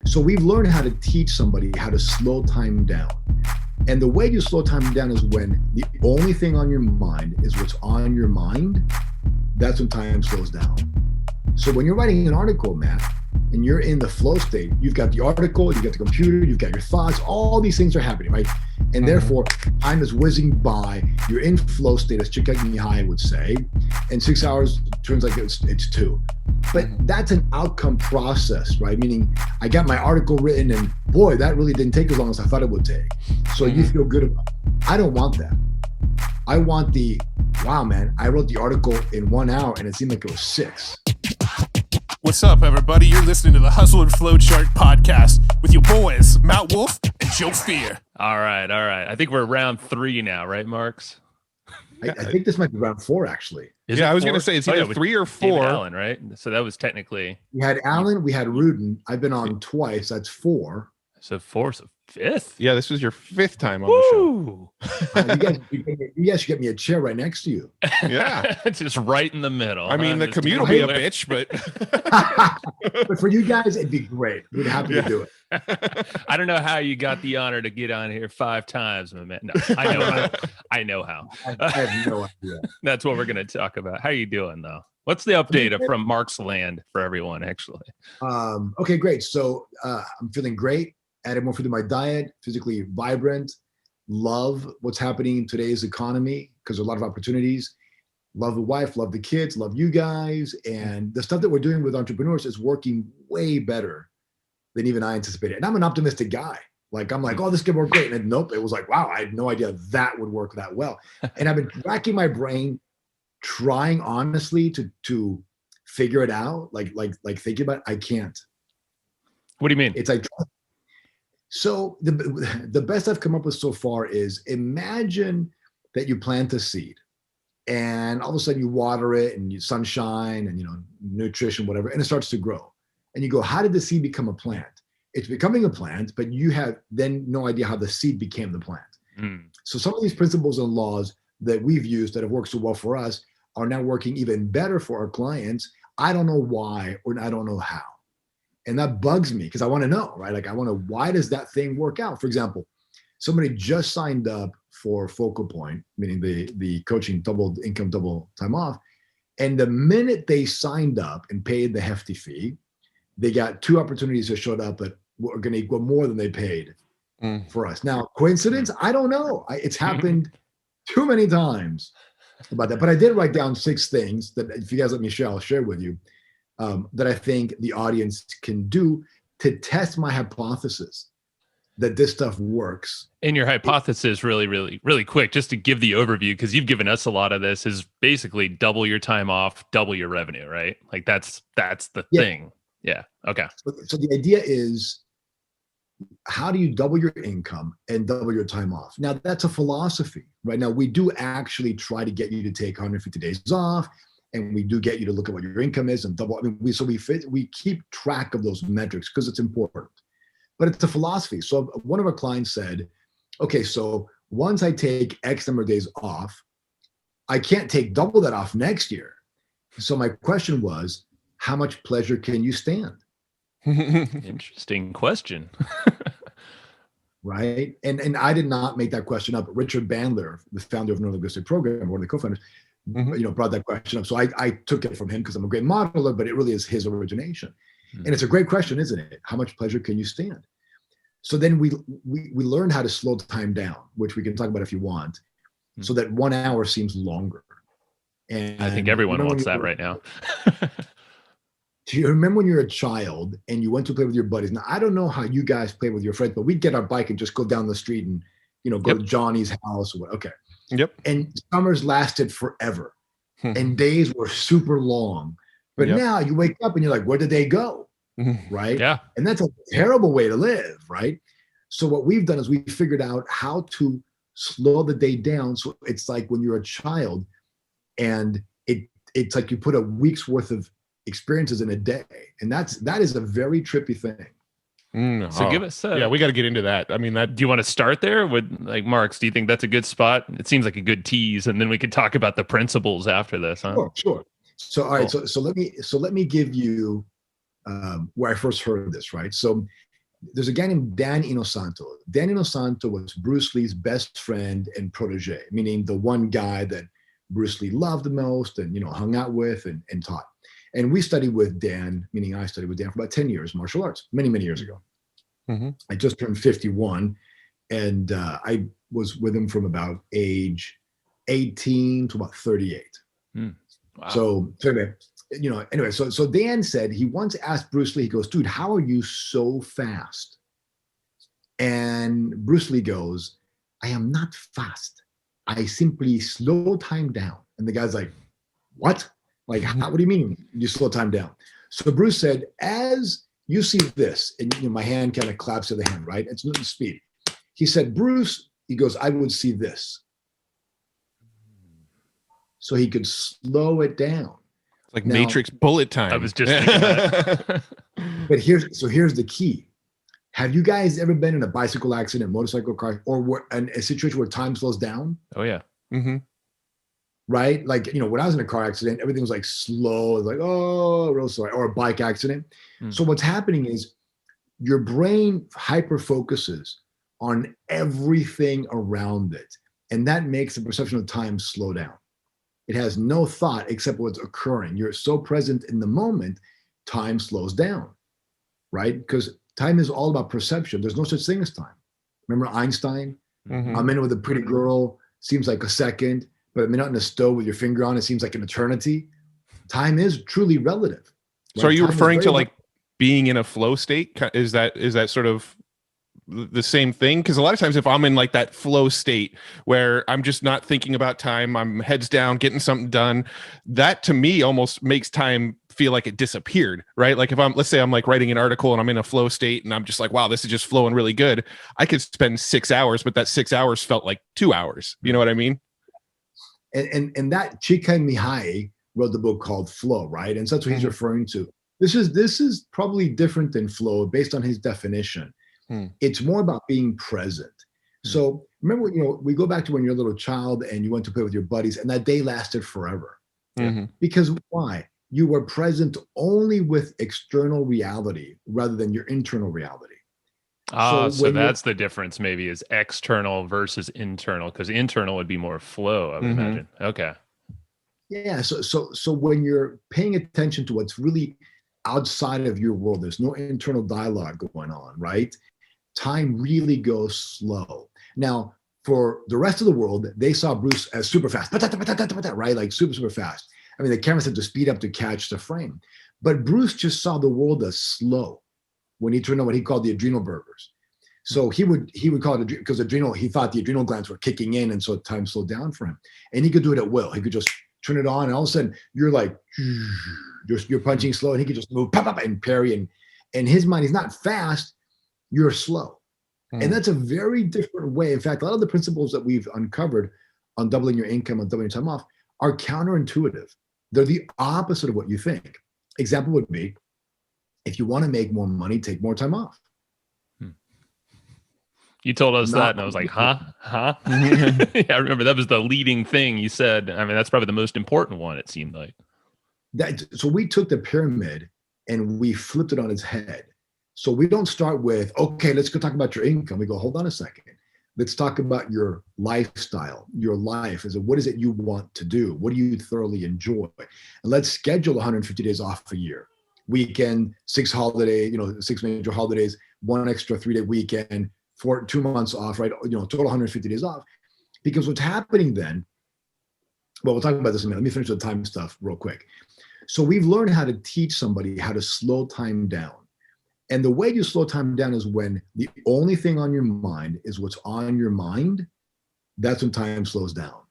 So we've learned how to teach somebody how to slow time down. And the way you slow time down is when the only thing on your mind is what's on your mind. That's when time slows down. So when you're writing an article, Matt, and you're in the flow state, you've got the article, you've got the computer, you've got your thoughts, all these things are happening, right? And therefore, time is whizzing by. You're in flow state, as Chick High would say, and 6 hours turns like it's 2. But that's an outcome process, right? Meaning I got my article written and boy, that really didn't take as long as I thought it would take. So you feel good about it. I don't want that. I want wow, man, I wrote the article in 1 hour and it seemed like it was 6. What's up, everybody? You're listening to the Hustle and Flowchart podcast with your boys, Matt Wolf and Joe Fear. All right. I think we're round 3 now, right, Marx? I think this might be round 4, actually. I was going to say it's either 3 or 4. David Allen, right? So that was technically... We had Allen, we had Rudin. I've been on twice. That's 4. So 4, so 5th? Yeah, this was your 5th time on the show. You guys should get me a chair right next to you. Yeah. Just right in the middle. I mean, the commute will be a bitch, but... But for you guys, it'd be great. We'd happy to do it. I don't know how you got the honor to get on here 5 times, my man. No, I know how. I have no idea. That's what we're going to talk about. How you doing, though? What's the update from Mark's land for everyone, actually? Okay, great. So I'm feeling great. Added more food to my diet, physically vibrant. Love what's happening in today's economy because there's a lot of opportunities. Love the wife, love the kids, love you guys. And the stuff that we're doing with entrepreneurs is working way better than even I anticipated. And I'm an optimistic guy. I'm like, oh, this could work great. And nope, it was like, wow, I had no idea that would work that well. And I've been racking my brain, trying honestly to figure it out, like thinking about it. I can't. What do you mean? It's like, so the best I've come up with so far is imagine that you plant a seed and all of a sudden you water it and you sunshine and, nutrition, whatever, and it starts to grow. And you go, how did the seed become a plant? It's becoming a plant, but you have then no idea how the seed became the plant. So some of these principles and laws that we've used that have worked so well for us are now working even better for our clients. I don't know why, or I don't know how. And that bugs me because I want to know, right? Like I want to, why does that thing work out? For example, somebody just signed up for Focal Point, meaning the coaching double income, double time off. And the minute they signed up and paid the hefty fee, they got 2 opportunities that showed up that were going to equal more than they paid for us. Now, coincidence? I don't know. It's happened too many times about that. But I did write down 6 things that if you guys let me share, I'll share with you. That I think the audience can do to test my hypothesis that this stuff works. And your hypothesis really, really, really quick, just to give the overview, because you've given us a lot of this, is basically double your time off, double your revenue, right? Like that's the thing. Yeah. Okay. So the idea is, how do you double your income and double your time off? Now that's a philosophy, right? Now we do actually try to get you to take 150 days off. And we do get you to look at what your income is and double. I mean, we keep track of those metrics because it's important, but it's a philosophy. So one of our clients said, okay, so once I take X number of days off, I can't take double that off next year. So my question was, how much pleasure can you stand? Interesting question. Right. And I did not make that question up. Richard Bandler, the founder of Northern Linguistic Program, one of the co-founders, brought that question up. So I took it from him because I'm a great modeler, but it really is his origination. And it's a great question, isn't it? How much pleasure can you stand? So then we learned how to slow time down, which we can talk about if you want, so that 1 hour seems longer. And I think everyone wants that right now. Do you remember when you were a child and you went to play with your buddies? Now, I don't know how you guys play with your friends, but we'd get our bike and just go down the street and, go to Johnny's house or what. Okay. Yep. And summers lasted forever and days were super long. But now you wake up and you're like, where did they go? Right? Yeah. And that's a terrible way to live, right? So what we've done is we figured out how to slow the day down. So it's like when you're a child and it's like you put a week's worth of experiences in a day. And that is a very trippy thing. So give us we got to get into that. I mean, do you want to start there with Marx? Do you think that's a good spot? It seems like a good tease, and then we could talk about the principles after this, huh? Sure. So all right, so let me give you where I first heard this, right? So there's a guy named Dan Inosanto. Dan Inosanto was Bruce Lee's best friend and protege, meaning the one guy that Bruce Lee loved the most and, hung out with and taught. And we studied with Dan, meaning I studied with Dan for about 10 years, martial arts, many, many years ago. Mm-hmm. I just turned 51, and I was with him from about age 18 to about 38. Wow. So anyway, so Dan said he once asked Bruce Lee, he goes, dude, how are you so fast? And Bruce Lee goes, I am not fast. I simply slow time down. And the guy's like, what? Like, what do you mean you slow time down? So Bruce said, as you see this, and my hand kind of claps to the hand, right? It's Newton's speed. He said, Bruce, he goes, I would see this. So he could slow it down. It's like now, Matrix bullet time. I was just thinking that. But here's the key. Have you guys ever been in a bicycle accident, motorcycle car, or a situation where time slows down? Oh, yeah. Mm-hmm. Right? Like, when I was in a car accident, everything was like slow. It's like, oh, real slow. Or a bike accident. So what's happening is your brain hyper focuses on everything around it. And that makes the perception of time slow down. It has no thought except what's occurring. You're so present in the moment, time slows down, right? Because time is all about perception. There's no such thing as time. Remember Einstein? Mm-hmm. A minute with a pretty girl seems like a second, but a minute in a stove with your finger on it seems like an eternity. Time is truly relative. Right? So are you time referring to like being in a flow state? Is that sort of the same thing? Because a lot of times if I'm in like that flow state where I'm just not thinking about time, I'm heads down, getting something done, that to me almost makes time feel like it disappeared, right? Like if let's say I'm like writing an article and I'm in a flow state and I'm just like, wow, this is just flowing really good. I could spend 6 hours, but that 6 hours felt like 2 hours. You know what I mean? And that Csikszentmihalyi wrote the book called Flow, right? And so that's what he's referring to. This is probably different than flow based on his definition. It's more about being present. So remember, we go back to when you're a little child and you went to play with your buddies and that day lasted forever. Mm-hmm. Because why? You were present only with external reality rather than your internal reality. So that's the difference maybe is external versus internal, because internal would be more flow, I would imagine. Okay. Yeah. So when you're paying attention to what's really outside of your world, there's no internal dialogue going on, right? Time really goes slow. Now, for the rest of the world, they saw Bruce as super fast, right? Like super, super fast. I mean, the cameras had to speed up to catch the frame. But Bruce just saw the world as slow when he turned on what he called the adrenal burgers. So he would call it because he thought the adrenal glands were kicking in, and so time slowed down for him. And he could do it at will. He could just turn it on, and all of a sudden you're like, you're punching slow, and he could just move, pop, pop, and parry. And in his mind, he's not fast, you're slow. And that's a very different way. In fact, a lot of the principles that we've uncovered on doubling your income, on doubling your time off, are counterintuitive. They're the opposite of what you think. Example would be, if you want to make more money, take more time off. You told us that, and I was like, huh? Yeah, I remember that was the leading thing you said. I mean, that's probably the most important one, it seemed like. So we took the pyramid and we flipped it on its head. So we don't start with, okay, let's go talk about your income. We go, hold on a second. Let's talk about your lifestyle, your life. What is it you want to do? What do you thoroughly enjoy? And let's schedule 150 days off a year. Weekend, 6 major holidays, 1 extra 3-day weekend, 2 months off, right? Total 150 days off. Because what's happening then, well, we'll talk about this in a minute. Let me finish the time stuff real quick. So we've learned how to teach somebody how to slow time down. And the way you slow time down is when the only thing on your mind is what's on your mind. That's when time slows down.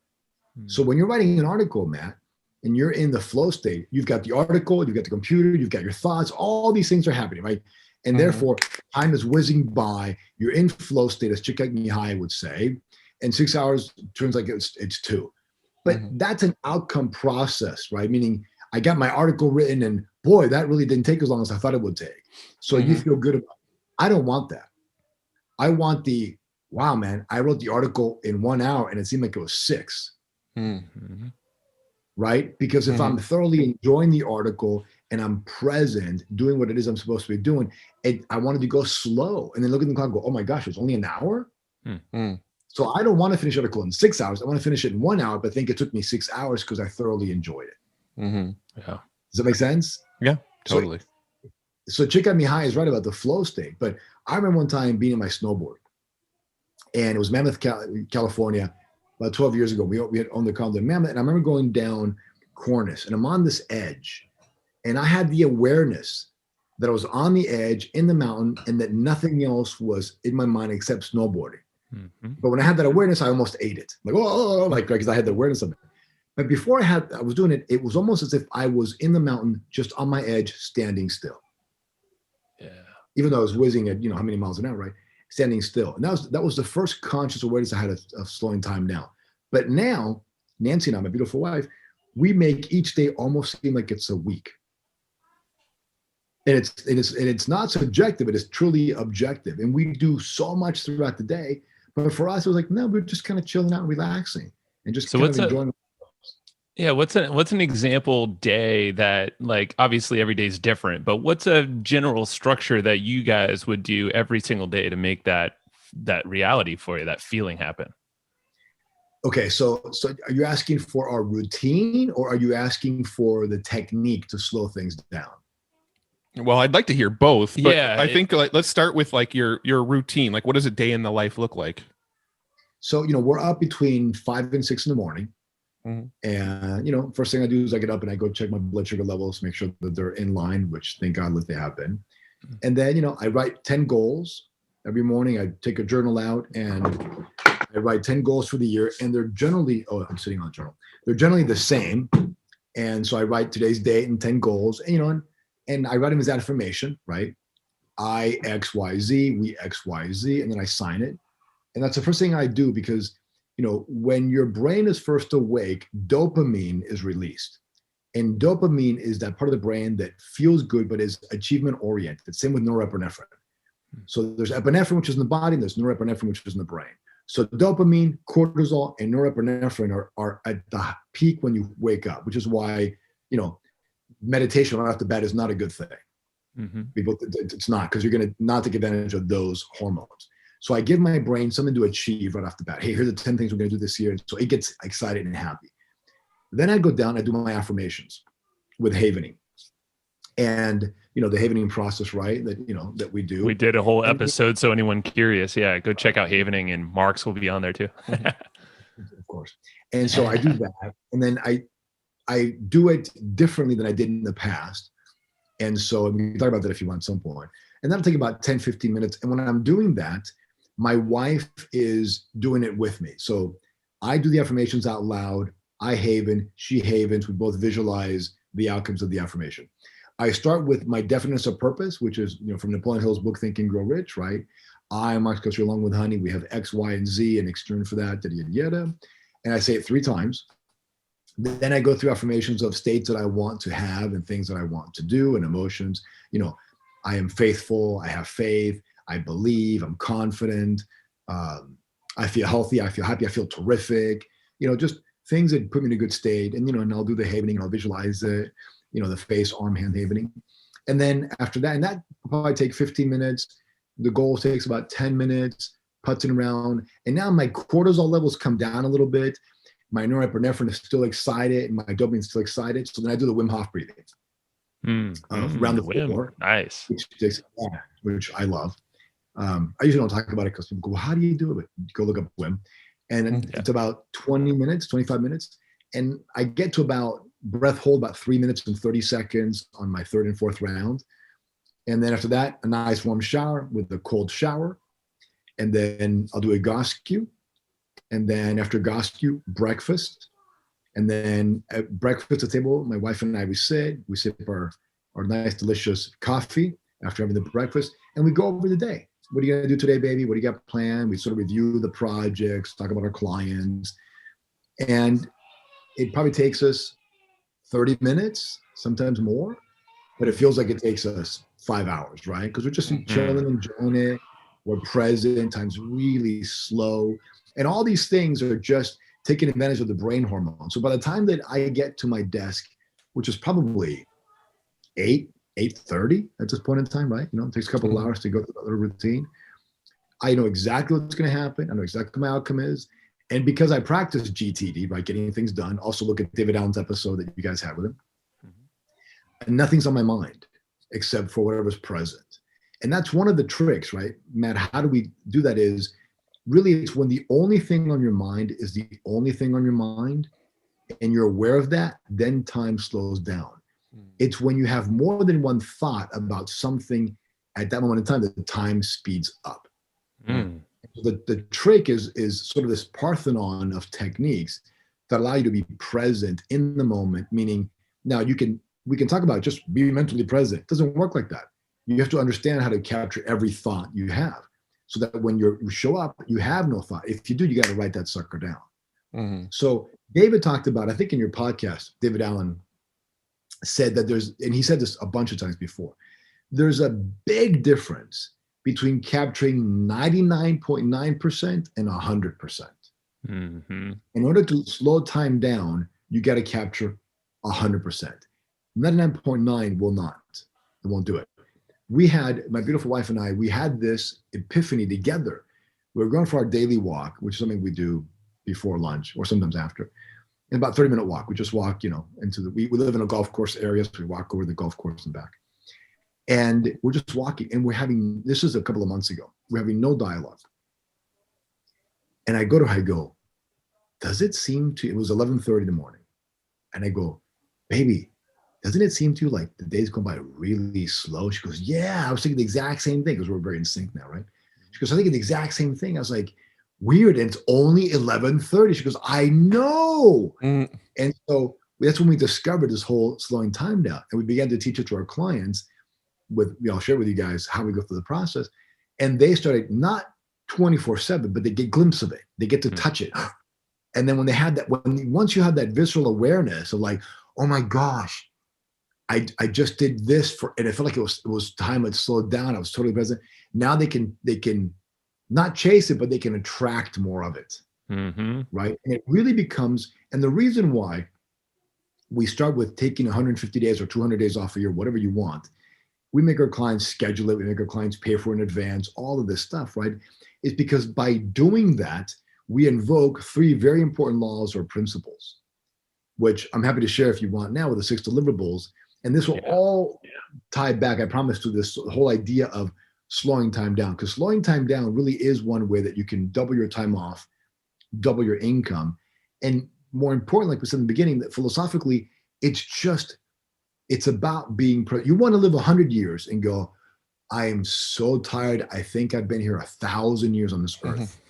So when you're writing an article, Matt, and you're in the flow state, you've got the article, you've got the computer, you've got your thoughts, all these things are happening, right? And therefore, time is whizzing by. You're in flow state, as Csikszentmihalyi would say, and 6 hours turns like it's 2. But that's an outcome process, right? Meaning I got my article written and boy, that really didn't take as long as I thought it would take. So you feel good about it. I don't want that. I want wow, man, I wrote the article in 1 hour and it seemed like it was 6. Right? Because if I'm thoroughly enjoying the article and I'm present doing what it is I'm supposed to be doing. And I wanted to go slow and then look at the clock and go, oh my gosh, it's only an hour. So I don't want to finish the article in 6 hours. I want to finish it in 1 hour, but think it took me 6 hours because I thoroughly enjoyed it. Yeah. Does that make sense? Yeah, totally. So Chick Got Me High is right about the flow state. But I remember one time being in my snowboard, and it was Mammoth, California, about 12 years ago. We had owned the condo in Mammoth, and I remember going down Cornice, and I'm on this edge, and I had the awareness that I was on the edge in the mountain and that nothing else was in my mind except snowboarding. But when I had that awareness, I almost ate it. Like, like, because I had the awareness of it. But before I was doing it, it was almost as if I was in the mountain, just on my edge, standing still. Yeah. Even though I was whizzing at, how many miles an hour, right? Standing still. And that was the first conscious awareness I had of slowing time down. But now, Nancy and I, my beautiful wife, we make each day almost seem like it's a week. And it's not subjective, it is truly objective. And we do so much throughout the day. But for us, it was like, no, we're just kind of chilling out and relaxing and just kind of enjoying. Yeah, what's an example day that, like, obviously every day is different, but what's a general structure that you guys would do every single day to make that reality for you, that feeling happen? Okay, so are you asking for our routine, or are you asking for the technique to slow things down? Well, I'd like to hear both, but yeah, I think let's start with like your routine. Like, what does a day in the life look like? So, we're up between 5 and 6 in the morning. And, first thing I do is I get up and I go check my blood sugar levels, make sure that they're in line, which thank God that they have been. And then, I write 10 goals every morning. I take a journal out and I write 10 goals for the year. And they're generally, I'm sitting on a journal. They're generally the same. And so I write today's date and 10 goals, and I write them as affirmation, right? I, X, Y, Z, we, X, Y, Z, and then I sign it. And that's the first thing I do because, when your brain is first awake, dopamine is released. And dopamine is that part of the brain that feels good, but is achievement oriented. Same with norepinephrine. So there's epinephrine, which is in the body, and there's norepinephrine, which is in the brain. So dopamine, cortisol, and norepinephrine are at the peak when you wake up, which is why, meditation right off the bat is not a good thing. People, it's not, because you're going to not take advantage of those hormones. So I give my brain something to achieve right off the bat. Hey, here's the 10 things we're going to do this year. So it gets excited and happy. Then I go down, I do my affirmations with havening. And, the havening process, right, that we do. We did a whole episode, so anyone curious, go check out havening, and Marx will be on there too. Of course. And so I do that. And then I do it differently than I did in the past. And so we can talk about that if you want at some point. And that'll take about 10, 15 minutes. And when I'm doing that, my wife is doing it with me. So I do the affirmations out loud. I haven, she havens. We both visualize the outcomes of the affirmation. I start with my definition of purpose, which is, from Napoleon Hill's book, Think and Grow Rich, right? I, Marx Acosta-Rubio, along with honey, we have X, Y, and Z, and external for that, yada, yada. And I say it 3 times. Then I go through affirmations of states that I want to have and things that I want to do and emotions. I am faithful, I have faith, I believe, I'm confident, I feel healthy, I feel happy, I feel terrific, just things that put me in a good state. And, and I'll do the havening and I'll visualize it, the face, arm, hand havening. And then after that, and that will probably take 15 minutes. The goal takes about 10 minutes, putzing around. And now my cortisol levels come down a little bit. My norepinephrine is still excited and my dopamine is still excited. So then I do the Wim Hof breathing. Around the floor. Nice. Which I love. I usually don't talk about it because people go, well, how do you do it? Go look up Wim. And it's about 20 minutes, 25 minutes. And I get to about breath hold about 3 minutes and 30 seconds on my 3rd and 4th round. And then after that, a nice warm shower with a cold shower. And then I'll do a Goscue. And then after Goscue, breakfast. And then at breakfast at the table, my wife and I, we sip our nice, delicious coffee after having the breakfast. And we go over the day. What are you going to do today, baby? What do you got planned? We sort of review the projects, talk about our clients. And it probably takes us 30 minutes, sometimes more. But it feels like it takes us 5 hours, right? Because we're just chilling, enjoying it. We're present. Time's really slow. And all these things are just taking advantage of the brain hormone. So by the time that I get to my desk, which is probably 8:30 at this point in time, right? It takes a couple of hours to go through the routine. I know exactly what's going to happen. I know exactly what my outcome is. And because I practice GTD, right, getting things done, also look at David Allen's episode that you guys had with him. And nothing's on my mind except for whatever's present. And that's one of the tricks, right? Matt, how do we do that is really it's when the only thing on your mind is the only thing on your mind and you're aware of that, then time slows down. It's when you have more than one thought about something at that moment in time that the time speeds up. The trick is sort of this Parthenon of techniques that allow you to be present in the moment, meaning now we can talk about just be mentally present. It doesn't work like that. You have to understand how to capture every thought you have so that when you show up, you have no thought. If you do, you got to write that sucker down. So David talked about, I think in your podcast, David Allen said that and he said this a bunch of times before, there's a big difference between capturing 99.9% and 100%. In order to slow time down, you got to capture 100%. 99.9 will not. It won't do it. My beautiful wife and I, we had this epiphany together. We were going for our daily walk, which is something we do before lunch or sometimes after. And about 30-minute walk. We just walk, we live in a golf course area, so we walk over the golf course and back. And we're just walking and this is a couple of months ago, we're having no dialogue. And I go to her, does it seem to, it was 11:30 in the morning. And I go, baby, doesn't it seem to you like the days go by really slow? She goes, yeah, I was thinking the exact same thing because we're very in sync now, right? She goes, I think the exact same thing. I was like, weird. And it's only 11:30. She goes, I know. And so that's when we discovered this whole slowing time down. And we began to teach it to our clients I'll share with you guys how we go through the process. And they started not 24/7, but they get a glimpse of it. They get to touch it. And then when they had that, once you have that visceral awareness of like, oh my gosh, I just did this and it felt like it was time had slowed down. I was totally present. Now they can not chase it, but they can attract more of it. Right. And it really becomes, and the reason why we start with taking 150 days or 200 days off a year, whatever you want, we make our clients schedule it. We make our clients pay for it in advance, all of this stuff, right? Is because by doing that, we invoke 3 very important laws or principles, which I'm happy to share if you want now with the 6 deliverables. And this will all tie back, I promise, to this whole idea of slowing time down, because slowing time down really is one way that you can double your time off, double your income. And more importantly, like we said in the beginning, that philosophically, it's about being, you want to live 100 years and go, I am so tired. I think I've been here 1,000 years on this earth.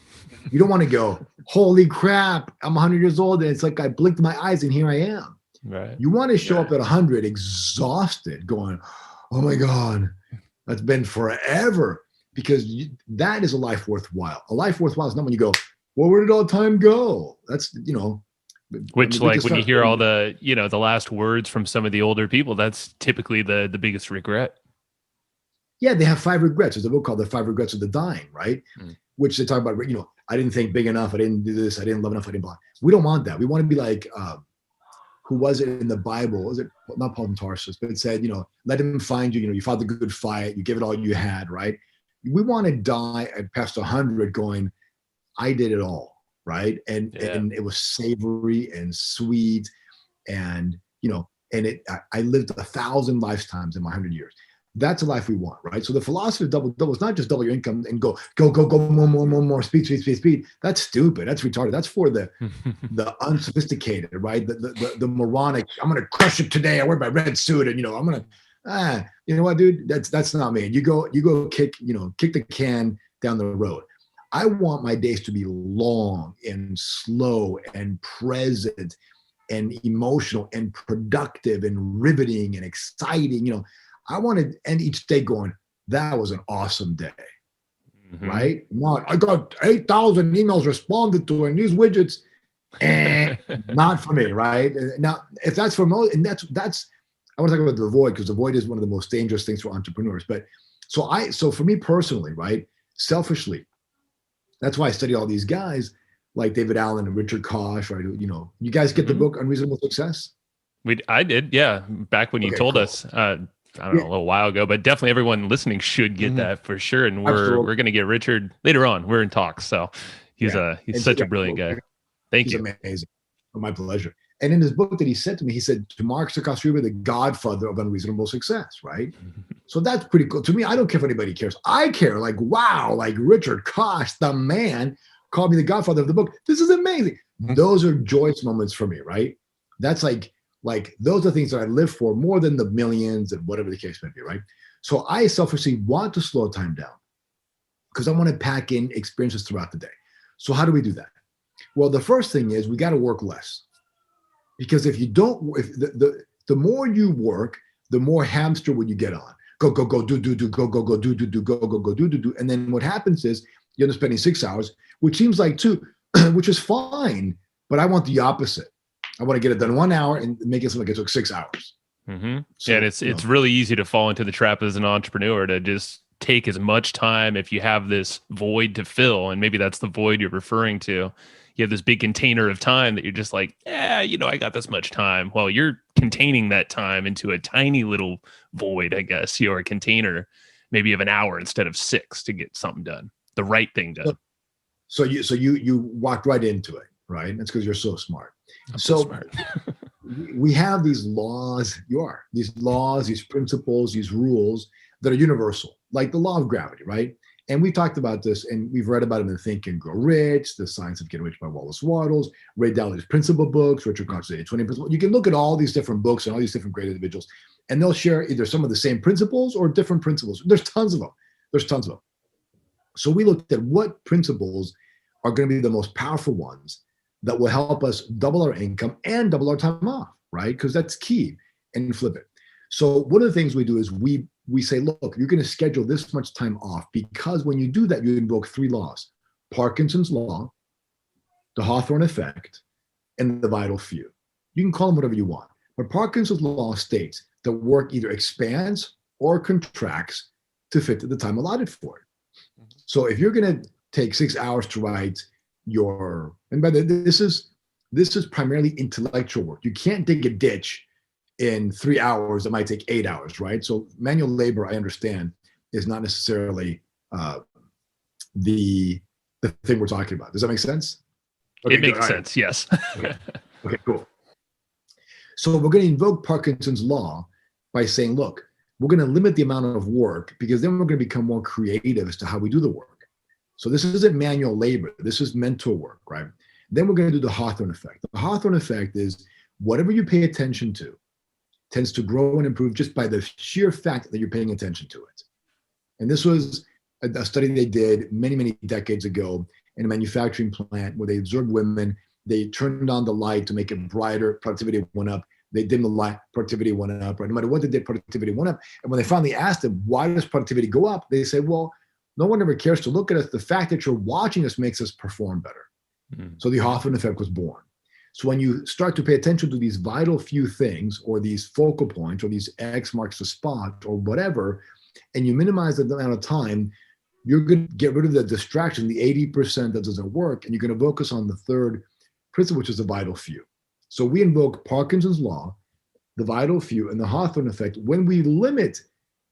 You don't want to go, holy crap, I'm 100 years old. And it's like, I blinked my eyes and here I am. Right. You want to show up at 100 exhausted going, oh my God, that's been forever, because that is a life worthwhile. A life worthwhile is not when you go, well, where did all time go? That's, which, like, when you hear all the, the last words from some of the older people, that's typically the biggest regret. Yeah, they have 5 regrets. There's a book called The 5 Regrets of the Dying, right? Which they talk about, I didn't think big enough. I didn't do this. I didn't love enough. I didn't blah. We don't want that. We want to be like, who was it in the Bible? Was it not Paul and Tarsus, but it said, let him find you. You fought the good fight. You give it all you had, right? We want to die at past 100 going, I did it all, right? And it was savory and sweet, and I lived 1,000 lifetimes in my 100 years. That's a life we want, right? So the philosophy of double is not just double your income and go, more, speed. That's stupid. That's retarded. That's for the unsophisticated, right? The moronic. I'm gonna crush it today. I wear my red suit, and I'm gonna. You know what, dude? That's not me. You go kick the can down the road. I want my days to be long and slow and present and emotional and productive and riveting and exciting. I want to end each day going, that was an awesome day, right? Not, I got 8,000 emails responded to and these widgets, not for me, right? Now, if that's for most, and that's, I want to talk about the void, because the void is one of the most dangerous things for entrepreneurs. But so for me personally, right, selfishly, that's why I study all these guys like David Allen and Richard Koch, right? You guys get the book Unreasonable Success? I did, yeah. Back when you told us, I don't know, a little while ago, but definitely everyone listening should get that for sure. And we're going to get Richard later on. We're in talks. So he's such a brilliant guy. Thank you. He's amazing. Oh, my pleasure. And in his book that he said to me, he said to Marx Acosta-Rubio, the godfather of unreasonable success, right? So that's pretty cool. To me, I don't care if anybody cares. I care, like, wow, like Richard Koch, the man, called me the godfather of the book. This is amazing. Those are joyous moments for me, right? That's like those are things that I live for more than the millions and whatever the case may be, right? So I selfishly want to slow time down because I want to pack in experiences throughout the day. So how do we do that? Well, the first thing is we got to work less. Because if you don't, if the more you work, the more hamster would you get on. Go, do, go, do, do, go, do. And then what happens is you end up spending 6 hours, which seems like 2, which is fine. But I want the opposite. I want to get it done 1 hour and make it seem like it took 6 hours. So, and it's really easy to fall into the trap as an entrepreneur to just take as much time if you have this void to fill. And maybe that's the void you're referring to. You have this big container of time that you're just like, I got this much time. Well, you're containing that time into a tiny little void, I guess, your container, maybe of an hour instead of 6 to get something done, the right thing done. So you walked right into it, right? That's because you're so smart. I'm so smart. We have these laws, these principles, these rules that are universal, like the law of gravity, right? And we talked about this, and we've read about it in Think and Grow Rich, The Science of Getting Rich by Wallace Wattles, Ray Dalio's principle books, Richard Koch's 80-20 principle. You can look at all these different books and all these different great individuals, and they'll share either some of the same principles or different principles. There's tons of them. So we looked at what principles are going to be the most powerful ones that will help us double our income and double our time off, right? Because that's key, and flip it. So one of the things we do is we say, look, you're going to schedule this much time off, because when you do that, you invoke 3 laws: Parkinson's law, the Hawthorne Effect, and the vital few. You can call them whatever you want. But Parkinson's law states that work either expands or contracts to fit the time allotted for it. So if you're going to take 6 hours to write and by the way, this is primarily intellectual work. You can't dig a ditch in 3 hours. It might take 8 hours, right? So manual labor, I understand, is not necessarily the thing we're talking about. Does that make sense? Okay, it makes sense, yes. Okay, cool. So we're going to invoke Parkinson's law by saying, look, we're going to limit the amount of work, because then we're going to become more creative as to how we do the work. So this isn't manual labor. This is mental work, right? Then we're going to do the Hawthorne Effect. The Hawthorne Effect is whatever you pay attention to tends to grow and improve just by the sheer fact that you're paying attention to it. And this was a study they did many, many decades ago in a manufacturing plant where they observed women. They turned on the light to make it brighter. Productivity went up. They dimmed the light. Productivity went up. Right? No matter what they did, productivity went up. And when they finally asked them, why does productivity go up? They said, well, no one ever cares to look at us. The fact that you're watching us makes us perform better. So the Hawthorne Effect was born. So when you start to pay attention to these vital few things, or these focal points, or these X marks the spot, or whatever, and you minimize the amount of time, you're going to get rid of the distraction, the 80% that doesn't work, and you're going to focus on the third principle, which is the vital few. So we invoke Parkinson's law, the vital few, and the Hawthorne Effect when we limit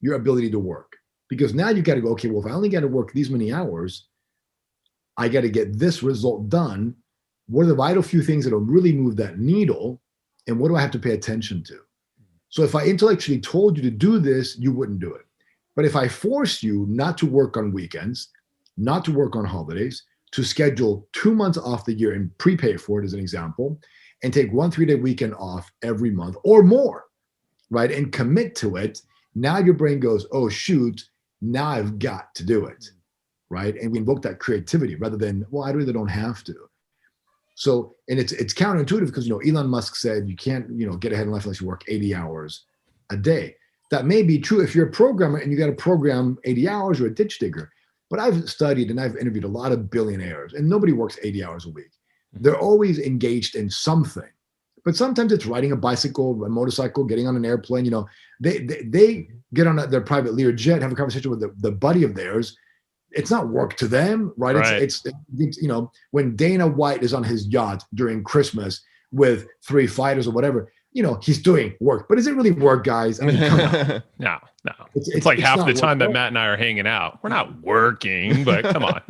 your ability to work. Because now you got to go, okay, well, if I only got to work these many hours, I got to get this result done. What are the vital few things that will really move that needle? And what do I have to pay attention to? So if I intellectually told you to do this, you wouldn't do it. But if I force you not to work on weekends, not to work on holidays, to schedule 2 months off the year and prepay for it, as an example, and take 1 3-day weekend off every month or more, right? And commit to it. Now your brain goes, oh, shoot, now I've got to do it, right? And we invoke that creativity rather than, well, I really don't have to. So, and it's counterintuitive because, Elon Musk said you can't, get ahead in life unless you work 80 hours a day. That may be true if you're a programmer and you got to program 80 hours or a ditch digger. But I've studied and I've interviewed a lot of billionaires, and nobody works 80 hours a week. They're always engaged in something. But sometimes it's riding a bicycle, a motorcycle, getting on an airplane. They get on their private Lear jet, have a conversation with the buddy of theirs. It's not work to them, right? It's when Dana White is on his yacht during Christmas with 3 fighters or whatever, he's doing work, but is it really work, guys? I mean, come on. No. It's like half the time that Matt and I are hanging out. We're not working, but come on.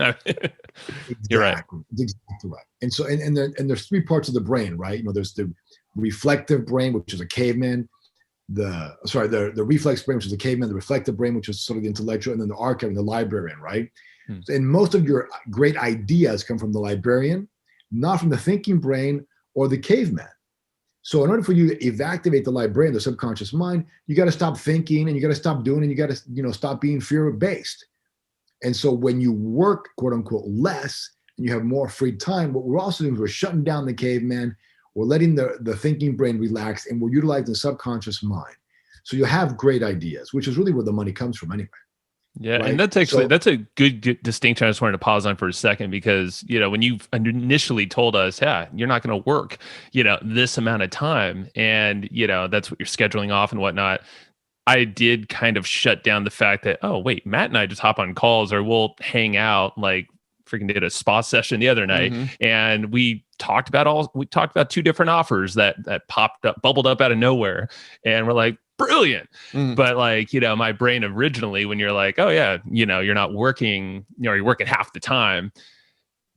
You're right. That's exactly right. And so, and there's three parts of the brain, right? There's the reflective brain, which is a caveman. The reflex brain, which is a caveman. The reflective brain, which is sort of the intellectual, and then the archive and the librarian, right? And most of your great ideas come from the librarian, not from the thinking brain or the caveman. So in order for you to evacuate the librarian, the subconscious mind, you got to stop thinking and you got to stop doing and you got to, stop being fear-based. And so when you work, quote unquote, less and you have more free time, what we're also doing is we're shutting down the caveman, we're letting the thinking brain relax, and we're utilizing the subconscious mind. So you have great ideas, which is really where the money comes from anyway. Yeah, right? and that's a good distinction. I just wanted to pause on for a second because, when you initially told us, yeah, you're not going to work, this amount of time, and, that's what you're scheduling off and whatnot. I did kind of shut down the fact that, oh, wait, Matt and I just hop on calls or we'll hang out, like freaking did a spa session the other night. And we talked about two different offers that bubbled up out of nowhere. And we're like, brilliant. But like, my brain originally, when you're like, oh yeah, you're not working, you're working half the time.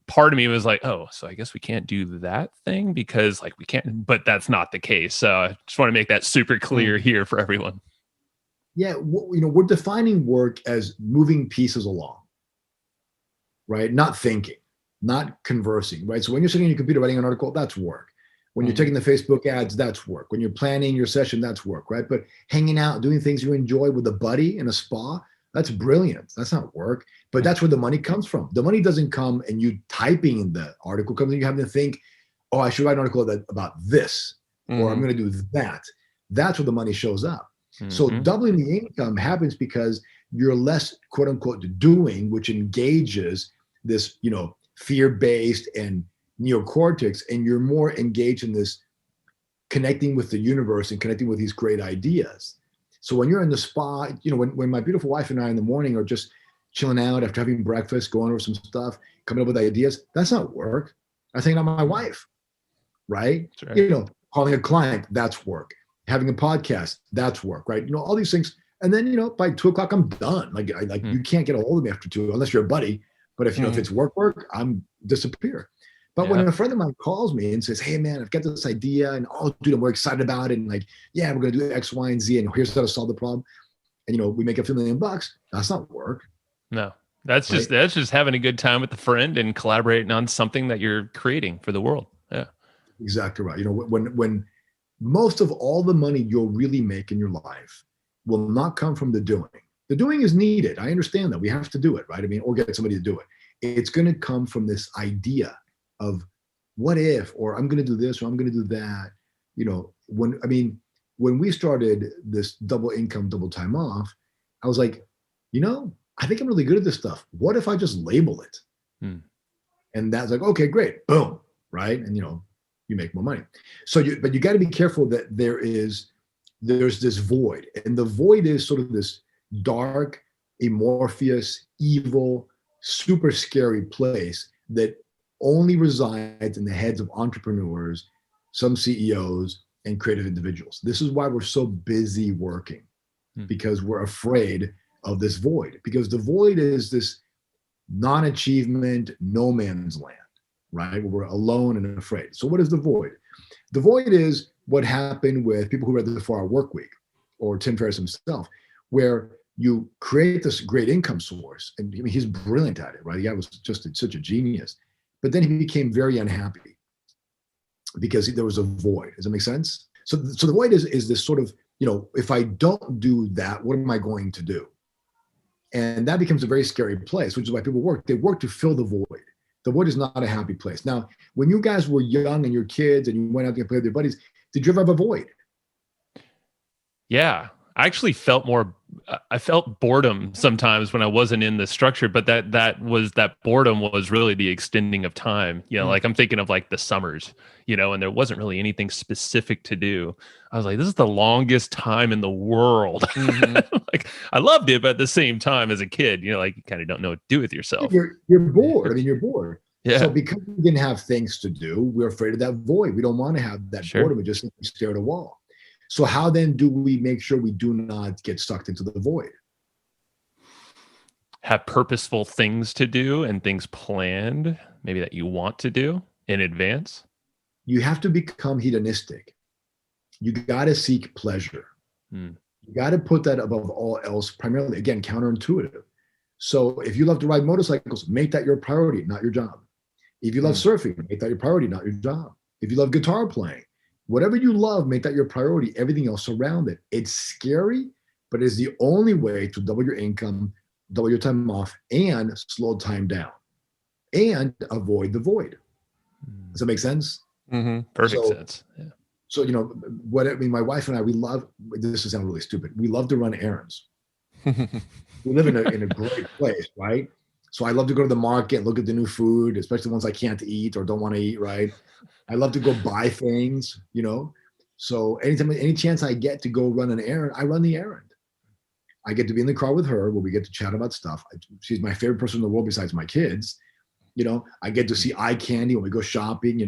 Part of me was like, oh, so I guess we can't do that thing because like we can't, but that's not the case. So I just want to make that super clear here for everyone. Yeah. We're defining work as moving pieces along, right? Not thinking, not conversing, right? So when you're sitting on your computer writing an article, that's work. When you're taking the Facebook ads, that's work. When you're planning your session, that's work, right? But hanging out, doing things you enjoy with a buddy in a spa, that's brilliant. That's not work, but that's where the money comes from. The money doesn't come and you typing in the article, comes and you having to think, oh, I should write an article about this, or I'm going to do that. That's where the money shows up. So doubling the income happens because you're less, quote unquote, doing, which engages this, fear-based and neocortex, and you're more engaged in this connecting with the universe and connecting with these great ideas. So when you're in the spa, when my beautiful wife and I in the morning are just chilling out after having breakfast, going over some stuff, coming up with ideas, that's not work. I'm thinking about my wife, right? Calling a client, that's work. Having a podcast, that's work, right? All these things. And then, by 2:00, I'm done. Like you can't get a hold of me after 2, unless you're a buddy. But if, if it's work, I'm disappear. But when a friend of mine calls me and says, hey man, I've got this idea and oh dude, I'm very excited about it. And like, yeah, we're going to do X, Y, and Z. And here's how to solve the problem. And, we make a few $1 million. That's not work. No, that's just having a good time with a friend and collaborating on something that you're creating for the world. Yeah, exactly right. When most of all the money you'll really make in your life will not come from the doing. The doing is needed. I understand that we have to do it, right? Or get somebody to do it. It's going to come from this idea of what if, or I'm going to do this, or I'm going to do that. When we started this double income, double time off, I was like, I think I'm really good at this stuff. What if I just label it? And that's like, okay, great. Boom. Right. And, you make more money. So but you got to be careful that there's this void, and the void is sort of this dark, amorphous, evil, super scary place that only resides in the heads of entrepreneurs, some CEOs, and creative individuals. This is why we're so busy working, because we're afraid of this void, because the void is this non-achievement, no man's land, right? Where we're alone and afraid. So what is the void? The void is what happened with people who read the 4-Hour Workweek, or Tim Ferriss himself, where you create this great income source. And he's brilliant at it, right? The guy was just such a genius. But then he became very unhappy because there was a void. Does that make sense? So the void is this sort of, if I don't do that, what am I going to do? And that becomes a very scary place, which is why people work. They work to fill the void. The void is not a happy place. Now, when you guys were young and you're kids and you went out to play with your buddies, did you ever have a void? Yeah, I actually felt boredom sometimes when I wasn't in the structure, but that boredom was really the extending of time. Like I'm thinking of like the summers, and there wasn't really anything specific to do. I was like, this is the longest time in the world. Like I loved it, but at the same time as a kid, like you kind of don't know what to do with yourself. You're bored. You're bored. Yeah. So because we didn't have things to do, we're afraid of that void. We don't want to have that Sure. boredom. We just stare at a wall. So how then do we make sure we do not get sucked into the void? Have purposeful things to do and things planned, maybe that you want to do in advance. You have to become hedonistic. You got to seek pleasure. Hmm. You got to put that above all else, primarily, again, counterintuitive. So if you love to ride motorcycles, make that your priority, not your job. If you love surfing, make that your priority, not your job. If you love guitar playing, whatever you love, make that your priority, everything else around it. It's scary, but it's the only way to double your income, double your time off, and slow time down, and avoid the void. Does that make sense? Perfect sense. Yeah. So, my wife and I, we love, this is sound really stupid. We love to run errands. We live in a great place, right? So I love to go to the market, look at the new food, especially ones I can't eat or don't want to eat, right? I love to go buy things, So any chance I get to go run an errand, I run the errand. I get to be in the car with her where we get to chat about stuff. She's my favorite person in the world besides my kids. I get to see eye candy when we go shopping,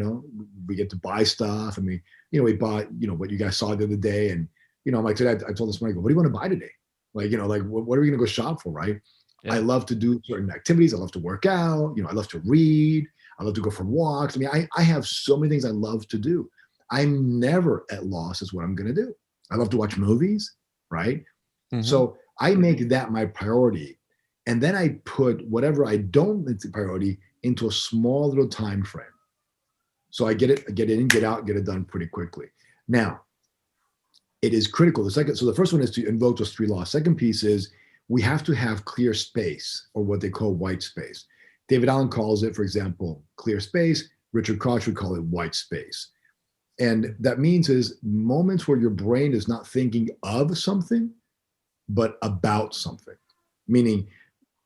we get to buy stuff. And we bought, what you guys saw the other day. And, I'm like, today I told this morning, what do you want to buy today? What are we going to go shop for, right? Yeah. I love to do certain activities. I love to work out. I love to read. I love to go for walks. I have so many things I love to do. I'm never at loss as what I'm going to do. I love to watch movies, right? So I make that my priority. And then I put whatever I don't make the priority into a small little time frame. So I get in, get out, get it done pretty quickly. Now, it is critical. So the first one is to invoke those 3 laws. Second piece is we have to have clear space, or what they call white space. David Allen calls it, for example, clear space. Richard Koch would call it white space. And that means is moments where your brain is not thinking of something, but about something. Meaning,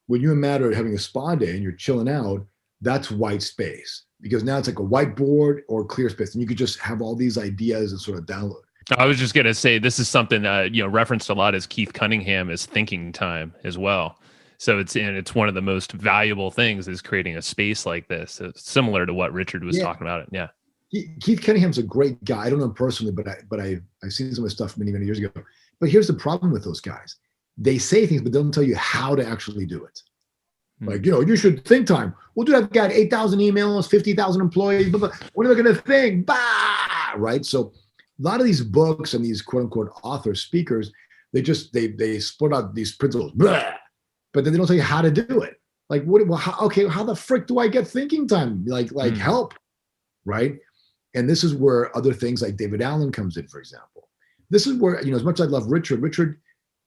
when you and Matt are having a spa day and you're chilling out, that's white space, because now it's like a whiteboard or clear space, and you could just have all these ideas and sort of download. I was just going to say, this is something referenced a lot as Keith Cunningham as thinking time as well. So it's one of the most valuable things is creating a space like this. It's similar to what Richard was talking about. Yeah. Keith Cunningham's a great guy. I don't know him personally, but I've seen some of his stuff many, many years ago. But here's the problem with those guys. They say things, but they don't tell you how to actually do it. Like, you should think time. Well, dude, I've got 8,000 emails, 50,000 employees. Blah, blah. What are they going to think? Bah! Right? So a lot of these books and these quote unquote authors, speakers, they split out these principles, blah, but then they don't tell you how to do it. Like, how the frick do I get thinking time? Like help, right? And this is where other things like David Allen comes in, for example. This is where, as much as I love Richard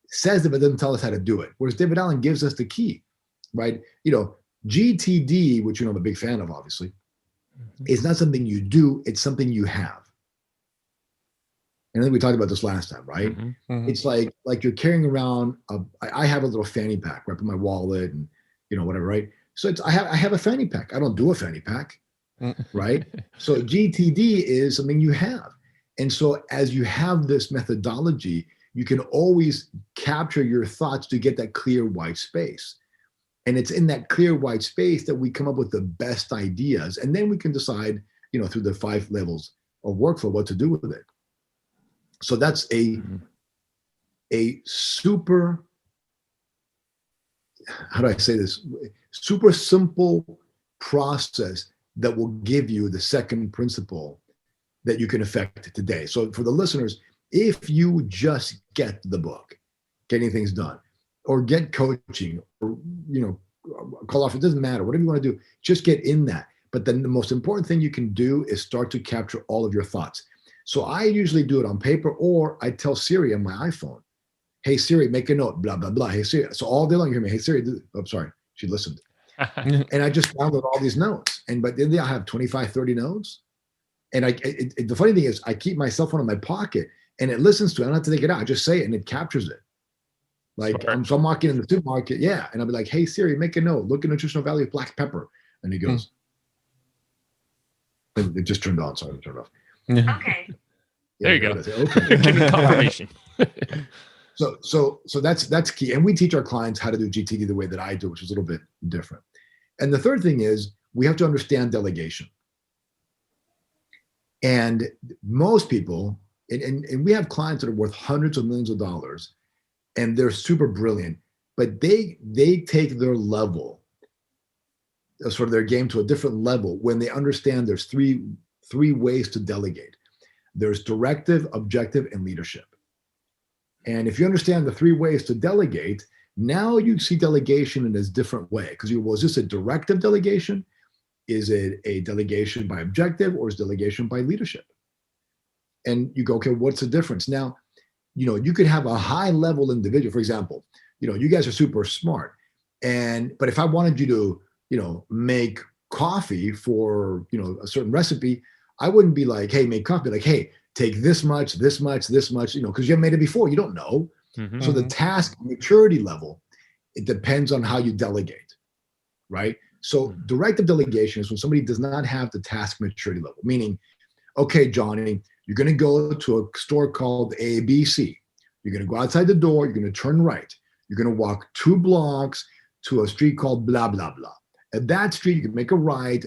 says it, but doesn't tell us how to do it. Whereas David Allen gives us the key, right? GTD, which I'm a big fan of, obviously, is not something you do, it's something you have. And I think we talked about this last time, right? It's like you're carrying around I have a little fanny pack where I put my wallet and whatever, right? So I have a fanny pack. I don't do a fanny pack, right? So GTD is something you have. And so as you have this methodology, you can always capture your thoughts to get that clear white space. And it's in that clear white space that we come up with the best ideas. And then we can decide, through the 5 levels of workflow, what to do with it. So that's a super, how do I say this? Super simple process that will give you the second principle that you can affect today. So for the listeners, if you just get the book, Getting Things Done, or get coaching, or call off, it doesn't matter, whatever you want to do, just get in that. But then the most important thing you can do is start to capture all of your thoughts. So I usually do it on paper, or I tell Siri on my iPhone, hey Siri, make a note, blah, blah, blah. Hey Siri. So all day long you hear me, hey Siri, I'm sorry, she listened. And I just download all these notes. But then I have 25, 30 notes. And the funny thing is I keep my cell phone in my pocket and it listens to it. I don't have to take it out. I just say it and it captures it. Like I'm walking in the supermarket. Yeah. And I'll be like, hey Siri, make a note. Look at nutritional value of black pepper. And he goes, it just turned on. Sorry, I turned off. Okay. There you go. Okay. Give me confirmation. So that's key. And we teach our clients how to do GTD the way that I do, which is a little bit different. And the third thing is we have to understand delegation. And most people, and we have clients that are worth hundreds of millions of dollars, and they're super brilliant, but they take their level, sort of their game, to a different level when they understand there's three ways to delegate. There's directive, objective, and leadership. And if you understand the three ways to delegate, now you see delegation in this different way. Because is this a directive delegation? Is it a delegation by objective, or is delegation by leadership? And you go, okay, what's the difference? Now, you could have a high level individual, for example, you guys are super smart. But if I wanted you to, make coffee for, a certain recipe, I wouldn't be like, hey, make coffee. Like, hey, take this much, this much, this much, because you haven't made it before. You don't know. Mm-hmm. So the task maturity level, it depends on how you delegate, right? So directive delegation is when somebody does not have the task maturity level, meaning, okay, Johnny, you're going to go to a store called ABC. You're going to go outside the door. You're going to turn right. You're going to walk 2 blocks to a street called blah, blah, blah. At that street, you can make a right.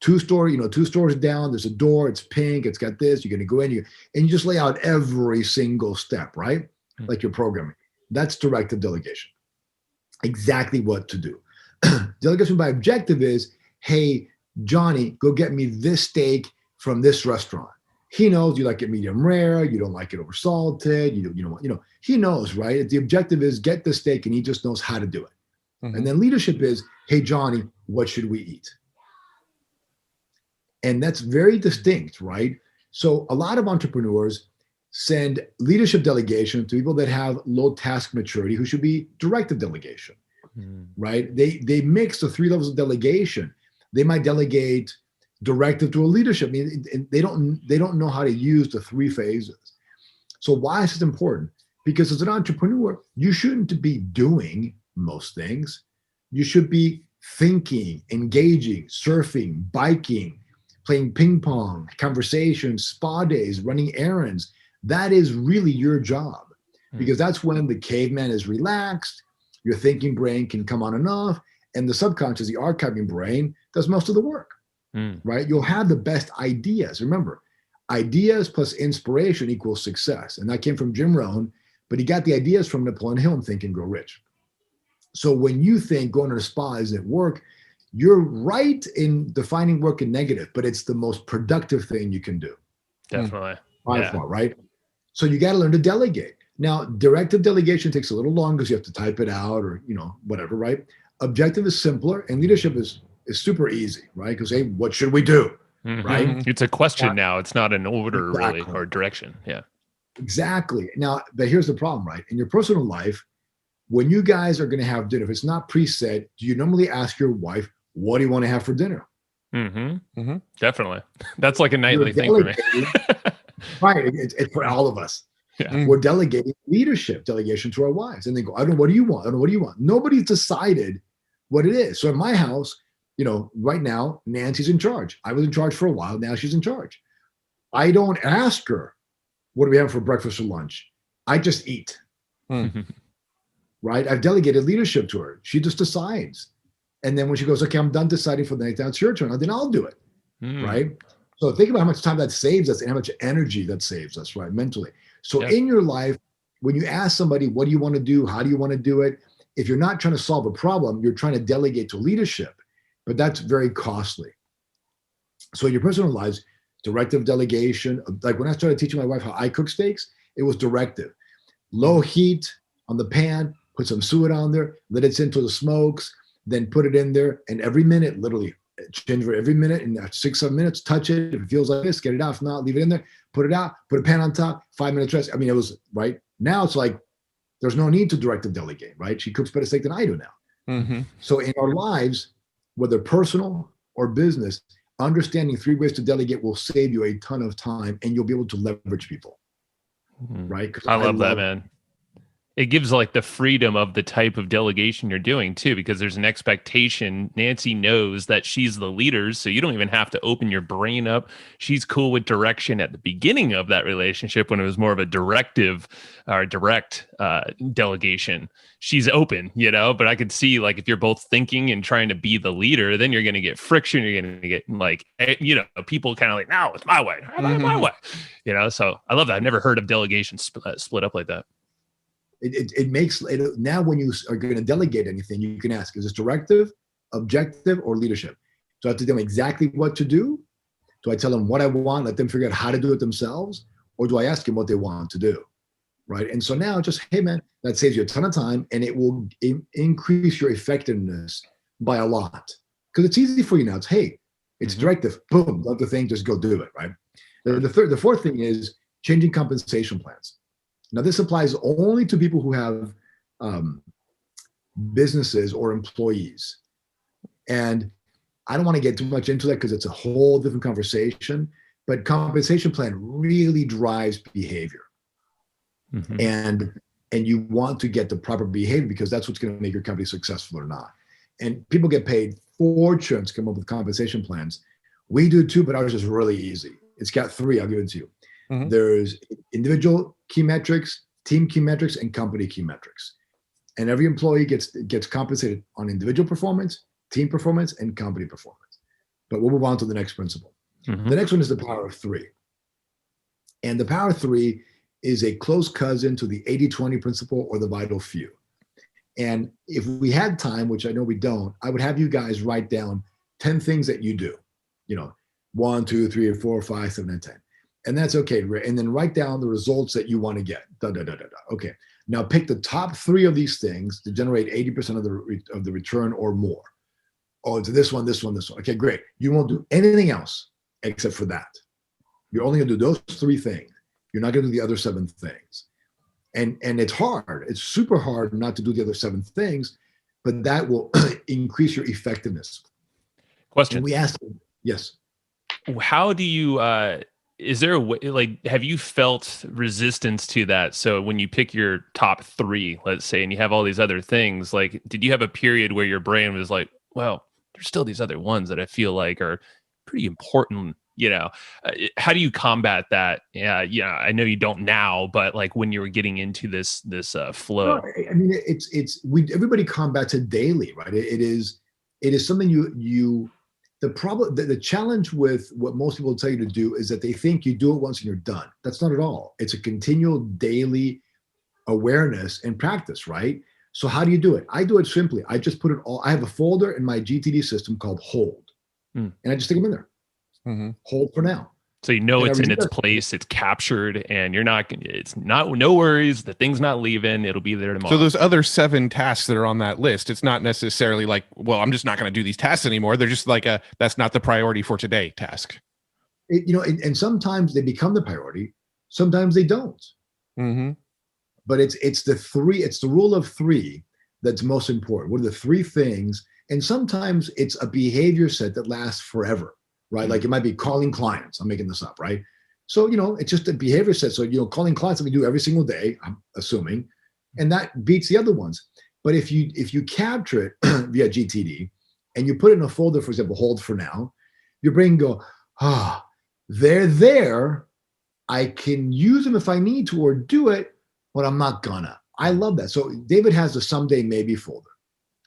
2 stores down, there's a door, it's pink, it's got this, you're going to go in, and you just lay out every single step, right? Like you're programming. That's directive delegation. Exactly what to do. Delegation by objective is, hey, Johnny, go get me this steak from this restaurant. He knows you like it medium rare, you don't like it over salted, you don't want, he knows, right? The objective is get the steak, and he just knows how to do it. Mm-hmm. And then leadership is, hey, Johnny, what should we eat? And that's very distinct, right? So a lot of entrepreneurs send leadership delegation to people that have low task maturity, who should be directive delegation, right? They mix the 3 levels of delegation. They might delegate directive to a leadership. I mean, they don't know how to use the 3 phases. So why is this important? Because as an entrepreneur, you shouldn't be doing most things. You should be thinking, engaging, surfing, biking, playing ping pong, conversations, spa days, running errands. That is really your job, because that's when the caveman is relaxed, your thinking brain can come on enough, and the subconscious, the archiving brain, does most of the work, right? You'll have the best ideas. Remember, ideas plus inspiration equals success. And that came from Jim Rohn, but he got the ideas from Napoleon Hill in Think and Grow Rich. So when you think going to the spa isn't work, you're right in defining work in negative, but it's the most productive thing you can do. Definitely. By far, right? So you got to learn to delegate. Now, directive delegation takes a little longer because you have to type it out or, whatever, right? Objective is simpler, and leadership is super easy, right? Because, hey, what should we do, right? It's a question now. It's not an order, really, or direction. Yeah. Exactly. Now, but here's the problem, right? In your personal life, when you guys are going to have dinner, if it's not preset, do you normally ask your wife, what do you want to have for dinner? Definitely. That's like a nightly thing for me. Right. It's for all of us. Yeah. We're delegating leadership, delegation to our wives. And they go, I don't know, what do you want? I don't know, what do you want? Nobody's decided what it is. So in my house, right now, Nancy's in charge. I was in charge for a while. Now she's in charge. I don't ask her, what do we have for breakfast or lunch? I just eat. Right? I've delegated leadership to her. She just decides. And then when she goes, okay, I'm done deciding for the night, now it's your turn. Then I'll do it. Right? So think about how much time that saves us and how much energy that saves us, right? Mentally. So in your life, when you ask somebody, what do you want to do? How do you want to do it? If you're not trying to solve a problem, you're trying to delegate to leadership, but that's very costly. So in your personal lives, directive delegation, like when I started teaching my wife how I cook steaks, it was directive. Low heat on the pan, put some suet on there, let it sit until the smokes, then put it in there. And every minute, literally change for every minute, and 6-7 minutes, touch it. If it feels like this, get it out. If not, leave it in there, put it out, put a pan on top, 5 minutes rest. I mean, it was right. Now it's like, there's no need to directive delegate, right? She cooks better steak than I do now. So in our lives, whether personal or business, understanding 3 ways to delegate will save you a ton of time, and you'll be able to leverage people, right? I love that, man. It gives like the freedom of the type of delegation you're doing too, because there's an expectation. Nancy knows that she's the leader, so you don't even have to open your brain up. She's cool with direction at the beginning of that relationship when it was more of a directive or direct delegation. She's open, but I could see like if you're both thinking and trying to be the leader, then you're going to get friction. You're going to get like, people kind of like, no, it's my way, my way, So I love that. I've never heard of delegation split up like that. It makes it, now when you are going to delegate anything, you can ask, is this directive, objective, or leadership? Do I have to tell them exactly what to do? Do I tell them what I want, let them figure out how to do it themselves? Or do I ask them what they want to do? Right. And so now just, hey, man, that saves you a ton of time and it will increase your effectiveness by a lot. Because it's easy for you now. It's, hey, it's directive. Boom, love the thing, just go do it. Right. The fourth thing is changing compensation plans. Now, this applies only to people who have businesses or employees. And I don't want to get too much into that because it's a whole different conversation, but compensation plan really drives behavior. And you want to get the proper behavior because that's what's going to make your company successful or not. And people get paid fortunes to come up with compensation plans. We do too, but ours is really easy. It's got 3, I'll give it to you. There's individual key metrics, team key metrics, and company key metrics. And every employee gets compensated on individual performance, team performance, and company performance. But we'll move on to the next principle. The next one is the power of 3. And the power of 3 is a close cousin to the 80-20 principle or the vital few. And if we had time, which I know we don't, I would have you guys write down 10 things that you do. 1, 2, 3, 4, 5, 7, and 10. And that's okay. And then write down the results that you want to get. Okay. Now pick the top 3 of these things to generate 80% of the return or more. Oh, it's this one, this one, this one. Okay, great. You won't do anything else except for that. You're only going to do those 3 things. You're not going to do the other 7 things. And it's hard. It's super hard not to do the other 7 things, but that will increase your effectiveness. Question. And we asked them, yes. How do you is there a way, like, have you felt resistance to that? So when you pick your top 3, let's say, and you have all these other things, like, did you have a period where your brain was like, well, there's still these other ones that I feel like are pretty important, how do you combat that? Yeah. I know you don't now, but like when you were getting into this flow. No, I mean, everybody combats it daily, right? It is something the challenge with what most people tell you to do is that they think you do it once and you're done. That's not at all. It's a continual daily awareness and practice, right? So how do you do it? I do it simply. I just put it all. I have a folder in my GTD system called Hold, and I just stick them in there. Hold for now. So it's in its place, it's captured, and it's not, no worries, the thing's not leaving, it'll be there tomorrow. So those other 7 tasks that are on that list, it's not necessarily like, well, I'm just not going to do these tasks anymore. They're just like that's not the priority for today task. And sometimes they become the priority, sometimes they don't. But it's the rule of 3 that's most important. What are the 3 things? And sometimes it's a behavior set that lasts forever. Right? Like it might be calling clients. I'm making this up, right? So, it's just a behavior set. So, calling clients that we do every single day, I'm assuming, and that beats the other ones. But if you capture it via GTD and you put it in a folder, for example, Hold for now, your brain go, they're there. I can use them if I need to or do it, but I'm not gonna. I love that. So David has the someday maybe folder.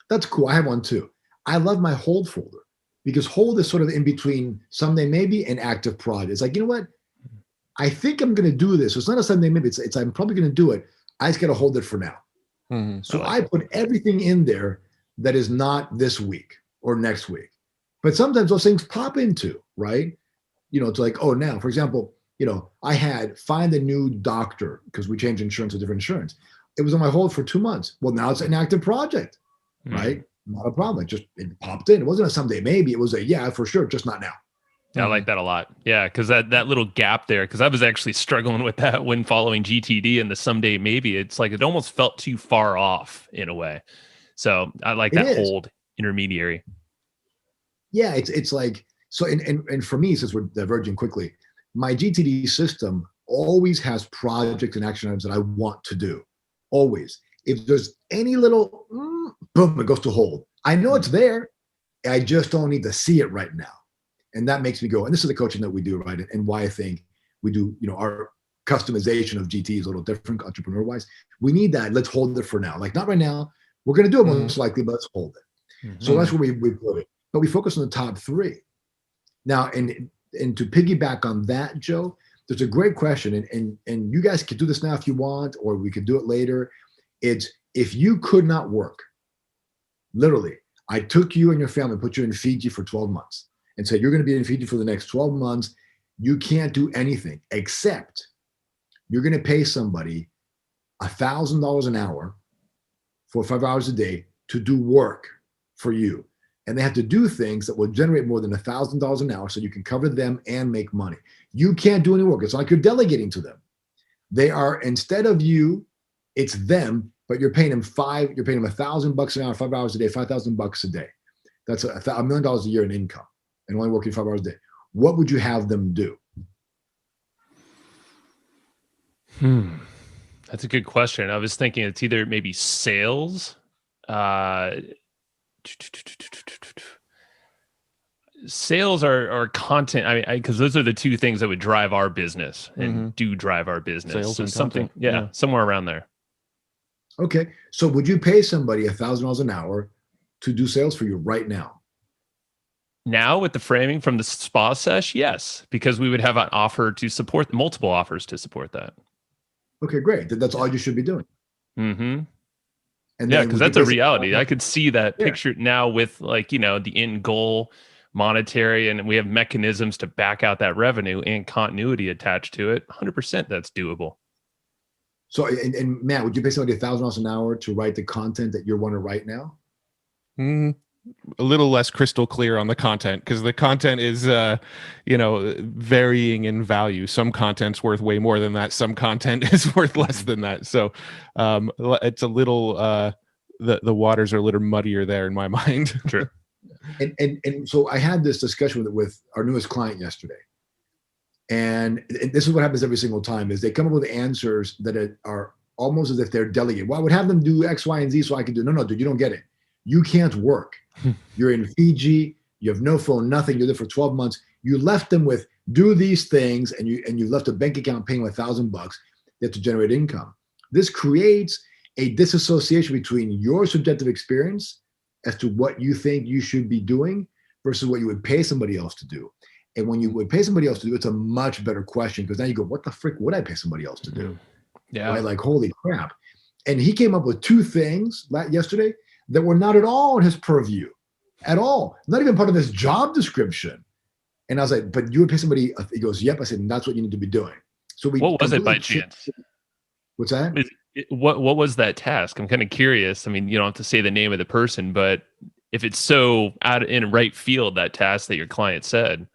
That's cool. I have one too. I love my Hold folder. Because Hold is sort of in between someday maybe and active prod. It's like, you know what? I think I'm going to do this. So it's not a someday maybe. It's I'm probably going to do it. I just got to hold it for now. So I put everything in there that is not this week or next week. But sometimes those things pop into, right? It's like, oh, now, for example, I had find a new doctor because we changed insurance to different insurance. It was on my Hold for 2 months. Well, now it's an active project, right? Not a problem. It popped in. It wasn't a someday maybe. It was a yeah, for sure, just not now. Yeah, I like that a lot. Yeah, because that little gap there, because I was actually struggling with that when following GTD and the someday maybe. It's like it almost felt too far off in a way. So I like that Hold intermediary. Yeah, it's like so. And for me, since we're diverging quickly, my GTD system always has projects and action items that I want to do always. If there's any little, boom, it goes to hold. I know it's there. I just don't need to see it right now. And that makes me go, and this is the coaching that we do, right? And why I think we do, our customization of GT is a little different entrepreneur-wise. We need that. Let's hold it for now. Like, not right now. We're going to do it most likely, but let's hold it. So that's where we put it. But we focus on the top three. Now, and to piggyback on that, Joe, there's a great question, and you guys can do this now if you want, or we could do it later. It's, if you could not work, literally, I took you and your family, put you in Fiji for 12 months and said, you're going to be in Fiji for the next 12 months. You can't do anything except you're going to pay somebody $1,000 an hour for 5 hours a day to do work for you. And they have to do things that will generate more than $1,000 an hour so you can cover them and make money. You can't do any work. It's like you're delegating to them. They are, instead of you, it's them, but you're paying them $1,000 an hour, 5 hours a day, $5,000 a day. That's $1 million a year in income and only working 5 hours a day. What would you have them do? That's a good question. I was thinking it's either maybe sales. Sales are content. I mean, because those are the two things that would drive our business and do drive our business. Sales so and something, content. somewhere around there. Okay. So would you pay somebody $1,000 an hour to do sales for you right now? Now with the framing from the spa sesh, yes, because we would have an offer to support, multiple offers to support that. Okay, great. That's all you should be doing. Mm-hmm. And Yeah, then because we that's could a reality. basically- I could see that picture now with, like, the end goal monetary, and we have mechanisms to back out that revenue and continuity attached to it. 100% that's doable. So, and Matt, would you pay somebody $1,000 an hour to write the content that you want to write now? A little less crystal clear on the content, because the content is varying in value. Some content's worth way more than that, some content is worth less than that. So it's a little the waters are a little muddier there in my mind. True. And so I had this discussion with our newest client yesterday, and this is what happens every single time: is they come up with answers that are almost as if they're delegated. Well, I would have them do X, Y, and Z so I can do. No, dude, you don't get it. You can't work. You're in Fiji. You have no phone, nothing. You're there for 12 months. You left them with do these things, and you left a bank account paying $1,000. They have to generate income. This creates a disassociation between your subjective experience as to what you think you should be doing versus what you would pay somebody else to do. And when you would pay somebody else to do, it's a much better question, because now you go, what the frick would I pay somebody else to do? Yeah. Right? Like, holy crap. And he came up with two things yesterday that were not at all in his purview, at all. Not even part of his job description. And I was like, but you would pay somebody, he goes, yep. I said, and that's what you need to be doing. So what was it by chance? What's that? What was that task? I'm kind of curious. I mean, you don't have to say the name of the person, but if it's so out in right field, that task that your client said.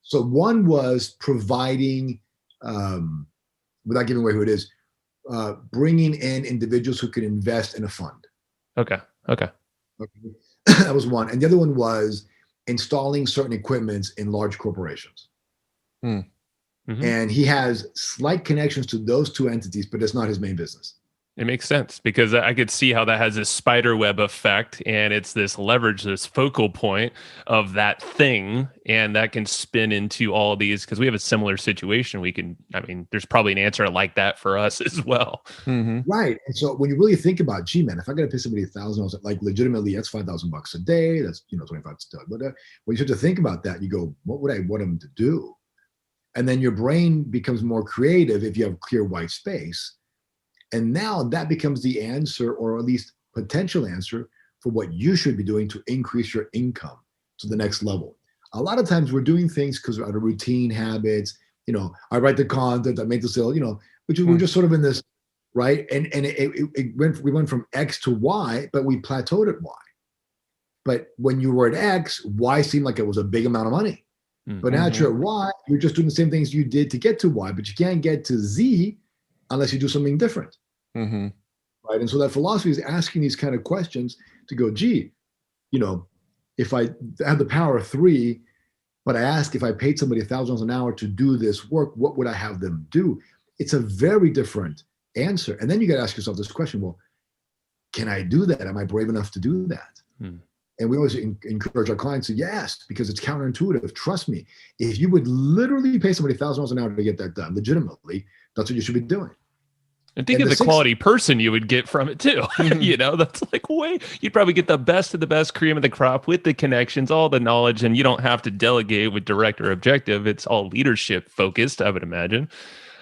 So one was providing, without giving away who it is, bringing in individuals who could invest in a fund. Okay. That was one. And the other one was installing certain equipments in large corporations. Mm-hmm. And he has slight connections to those two entities, but it's not his main business. It makes sense, because I could see how that has this spider web effect, and it's this leverage, this focal point of that thing, and that can spin into all these, because we have a similar situation. There's probably an answer like that for us as well. Mm-hmm. Right. And so when you really think about, gee, man, if I got to pay somebody $1,000, like legitimately, that's $5,000 a day. That's, 25 to But when you start to think about that, you go, what would I want them to do? And then your brain becomes more creative if you have clear white space. And now that becomes the answer, or at least potential answer, for what you should be doing to increase your income to the next level. A lot of times we're doing things because we're out of routine habits. I write the content, I make the sale, which we're just sort of in this, right? And we went from X to Y, but we plateaued at Y. But when you were at X, Y seemed like it was a big amount of money. But now that you're at Y, you're just doing the same things you did to get to Y, but you can't get to Z unless you do something different. Mm-hmm. Right. And so that philosophy is asking these kind of questions to go, gee, if I had the power of 3, but I ask if I paid somebody $1,000 an hour to do this work, what would I have them do? It's a very different answer. And then you got to ask yourself this question, well, can I do that? Am I brave enough to do that? And we always encourage our clients to yes, because it's counterintuitive. Trust me, if you would literally pay somebody $1,000 an hour to get that done legitimately, that's what you should be doing. And think of the quality person you would get from it too. You know, that's like you'd probably get the best of the best, cream of the crop with the connections, all the knowledge, and you don't have to delegate with direct or objective. It's all leadership focused, I would imagine.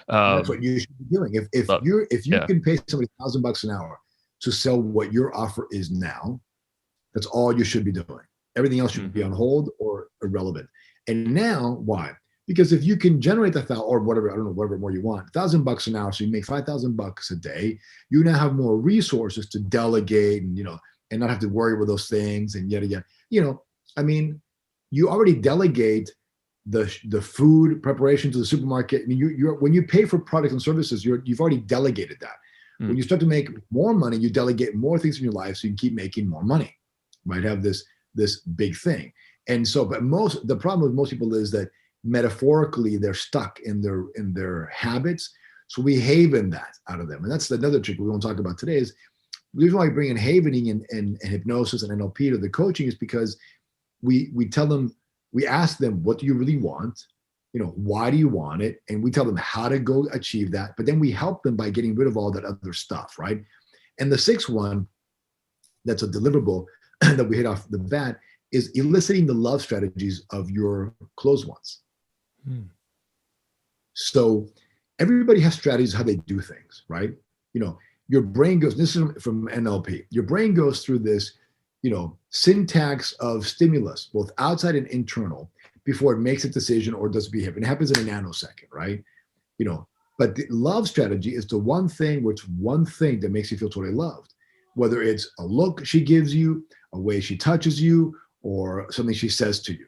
That's what you should be doing. If you can pay somebody $1,000 an hour to sell what your offer is now, that's all you should be doing. Everything else should be on hold or irrelevant. And now, why? Because if you can generate that or whatever, I don't know, whatever more you want, $1,000 an hour, so you make $5,000 a day, you now have more resources to delegate and, and not have to worry about those things and yada, yada. I mean, you already delegate the food preparation to the supermarket. I mean, you're when you pay for products and services, you've already delegated that. When you start to make more money, you delegate more things in your life so you can keep making more money. Might have this big thing. And so, but the problem with most people is that metaphorically they're stuck in their habits. So we haven that out of them. And that's another trick we won't talk about today is the reason why we bring in havening and hypnosis and NLP to the coaching is because we tell them, we ask them, what do you really want? Why do you want it? And we tell them how to go achieve that. But then we help them by getting rid of all that other stuff, right? And the sixth one, that's a deliverable that we hit off the bat, is eliciting the love strategies of your close ones. So everybody has strategies how they do things, right? Your brain goes, this is from NLP, your brain goes through this, syntax of stimulus, both outside and internal, before it makes a decision or does behavior. And it happens in a nanosecond, right? But the love strategy is the one thing that makes you feel totally loved. Whether it's a look she gives you, a way she touches you, or something she says to you.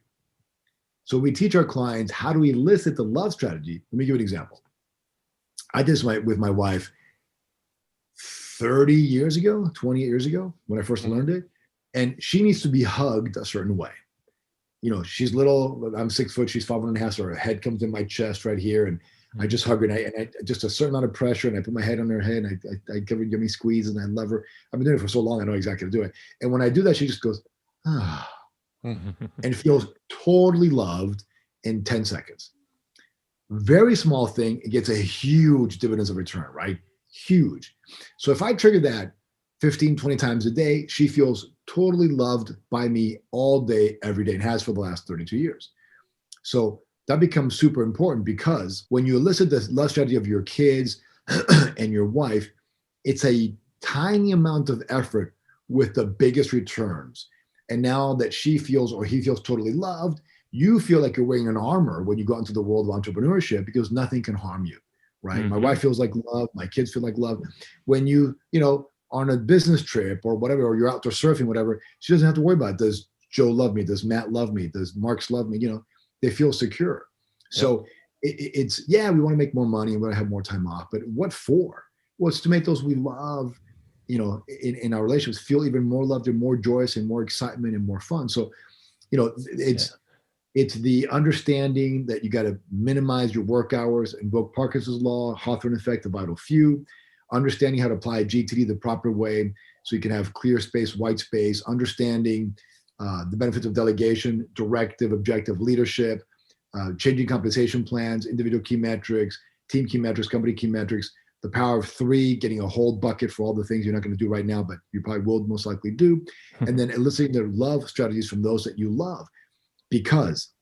So we teach our clients how to elicit the love strategy. Let me give you an example. I did this with my wife 28 years ago, when I first learned it. And she needs to be hugged a certain way. She's little, I'm 6 foot, she's 5.5, so her head comes in my chest right here. And I just hug her and I just a certain amount of pressure and I put my head on her head and I give me squeeze and I love her. I've been doing it for so long, I know exactly how to do it. And when I do that, she just goes, and feels totally loved in 10 seconds. Very small thing, it gets a huge dividends of return, right? Huge. So if I trigger that 15, 20 times a day, she feels totally loved by me all day, every day, and has for the last 32 years. So that becomes super important because when you elicit the love strategy of your kids and your wife, it's a tiny amount of effort with the biggest returns. And now that she feels or he feels totally loved, you feel like you're wearing an armor when you go into the world of entrepreneurship because nothing can harm you, right? My wife feels like love. My kids feel like love. When you on a business trip or whatever, or you're out there surfing, whatever, she doesn't have to worry about, does Joe love me? Does Matt love me? Does Marx love me? They feel secure. So it's, we want to make more money and we want to have more time off, but what for? Well, it's to make those we love, in our relationships feel even more loved and more joyous and more excitement and more fun. So, it's the understanding that you got to minimize your work hours, invoke Parkinson's law, Hawthorne Effect, the vital few, understanding how to apply GTD the proper way so you can have clear space, white space, understanding the benefits of delegation, directive, objective leadership, changing compensation plans, individual key metrics, team key metrics, company key metrics, the power of 3, getting a whole bucket for all the things you're not going to do right now, but you probably will most likely do. And then eliciting the love strategies from those that you love, because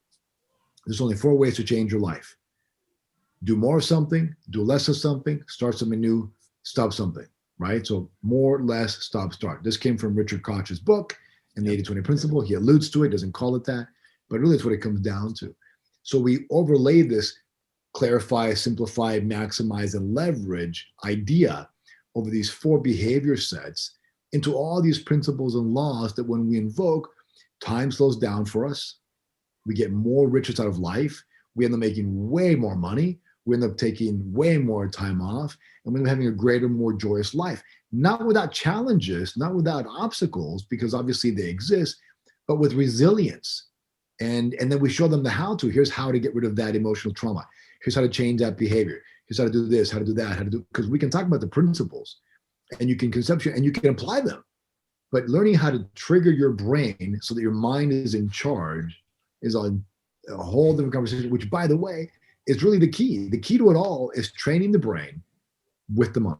there's only 4 ways to change your life. Do more of something, do less of something, start something new, stop something, right? So more, less, stop, start. This came from Richard Koch's book and the 80-20 principle. He alludes to it, doesn't call it that, but really it's what it comes down to. So we overlay this clarify, simplify, maximize, and leverage idea over these 4 behavior sets into all these principles and laws that when we invoke, time slows down for us. We get more riches out of life. We end up making way more money. We end up taking way more time off, and we end up having a greater, more joyous life. Not without challenges, not without obstacles, because obviously they exist, but with resilience. And then we show them the how to. Here's how to get rid of that emotional trauma. Here's how to change that behavior. here's how to do this, how to do that, how to do, because we can talk about the principles and you can conceptualize and you can apply them. But learning how to trigger your brain so that your mind is in charge is a whole different conversation, which, by the way, is really the key. The key to it all is training the brain with the mind.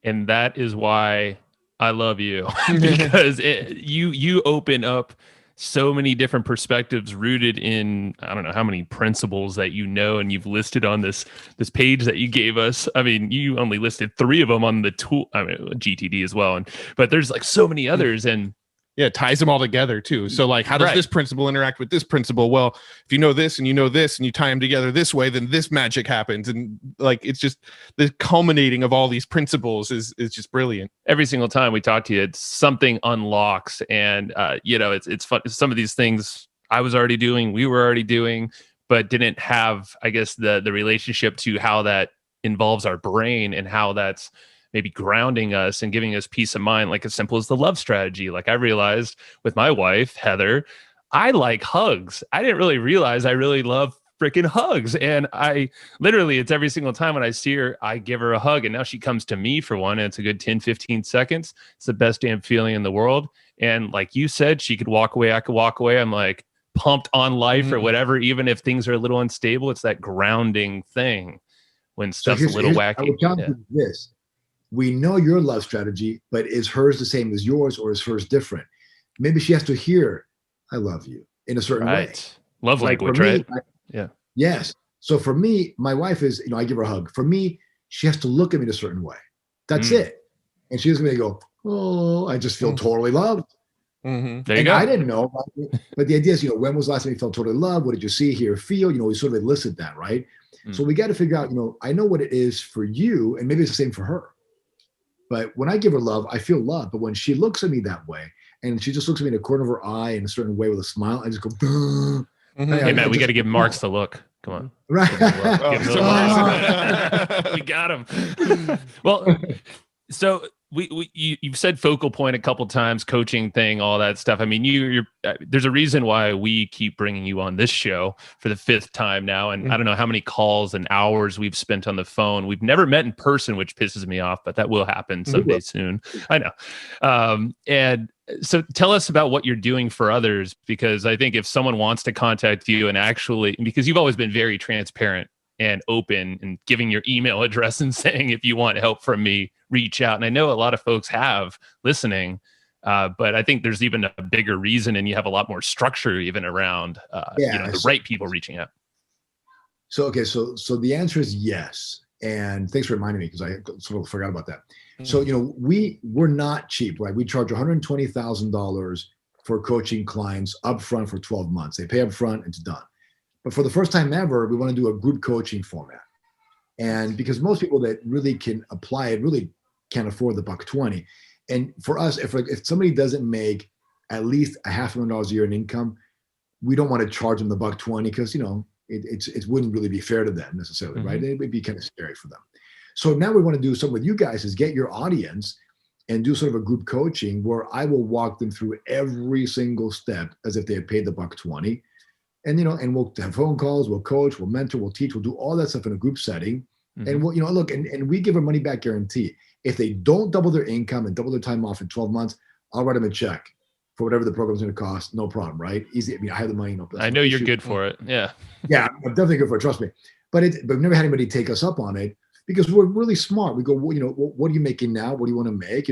And that is why I love you, because you open up so many different perspectives rooted in, I don't know how many principles that you know, and you've listed on this page that you gave us. I mean, you only listed 3 of them on the tool, I mean, GTD as well, but there's like so many others, and yeah, it ties them all together too. So like, how does this principle interact with this principle? Well, if you know this and you know this and you tie them together this way, then this magic happens. And like, it's just the culminating of all these principles is just brilliant. Every single time we talk to you, it's something unlocks. And, it's fun. Some of these things I was already doing, we were already doing, but didn't have, I guess, the relationship to how that involves our brain and how that's maybe grounding us and giving us peace of mind, like as simple as the love strategy. Like I realized with my wife, Heather, I like hugs. I didn't really realize I really love freaking hugs. And I literally, it's every single time when I see her, I give her a hug. And now she comes to me for one, and it's a good 10, 15 seconds. It's the best damn feeling in the world. And like you said, she could walk away. I could walk away. I'm like pumped on life or whatever, even if things are a little unstable. It's that grounding thing when stuff's a little wacky. I would challenge you with this. We know your love strategy, but is hers the same as yours, or is hers different? Maybe she has to hear, I love you, in a certain way. Love language, right? Yeah. Yes. So for me, my wife is, I give her a hug. For me, she has to look at me in a certain way. That's it. And she doesn't really go, oh, I just feel totally loved. There you go. I didn't know. But the idea is, when was the last time you felt totally loved? What did you see, hear, feel? We sort of elicit that, right? So we got to figure out, I know what it is for you, and maybe it's the same for her. But when I give her love, I feel love. But when she looks at me that way, and she just looks at me in the corner of her eye in a certain way with a smile, I just go, Hey, man, we got to give Marx the look. Come on. Right. We got him. Well, so you've said focal point a couple times, coaching thing, all that stuff. I mean, there's a reason why we keep bringing you on this show for the 5th time now. And I don't know how many calls and hours we've spent on the phone. We've never met in person, which pisses me off, but that will happen someday soon. I know. And so tell us about what you're doing for others, because I think if someone wants to contact you and actually, because you've always been very transparent and open and giving your email address and saying, if you want help from me, reach out. And I know a lot of folks have listening, but I think there's even a bigger reason, and you have a lot more structure even around the right people reaching out. So the answer is yes. And thanks for reminding me, because I sort of forgot about that. So, we're not cheap, right? We charge $120,000 for coaching clients upfront for 12 months. They pay upfront and it's done. But for the first time ever, we want to do a group coaching format. And because most people that really can apply it really can't afford the $120. And for us, if somebody doesn't make at least $500,000 a year in income, we don't want to charge them the $120, because, it wouldn't really be fair to them necessarily, right? It would be kind of scary for them. So now we want to do something with you guys is get your audience and do sort of a group coaching where I will walk them through every single step as if they had paid the $120. And, and we'll have phone calls, we'll coach, we'll mentor, we'll teach, we'll do all that stuff in a group setting. And we'll, look, and we give a money back guarantee. If they don't double their income and double their time off in 12 months, I'll write them a check for whatever the program's going to cost. No problem, right? Easy. I mean, I have the money. I know you're good for it. Yeah. Yeah, I'm definitely good for it. Trust me. But we've never had anybody take us up on it, because we're really smart. We go, well, what are you making now? What do you want to make?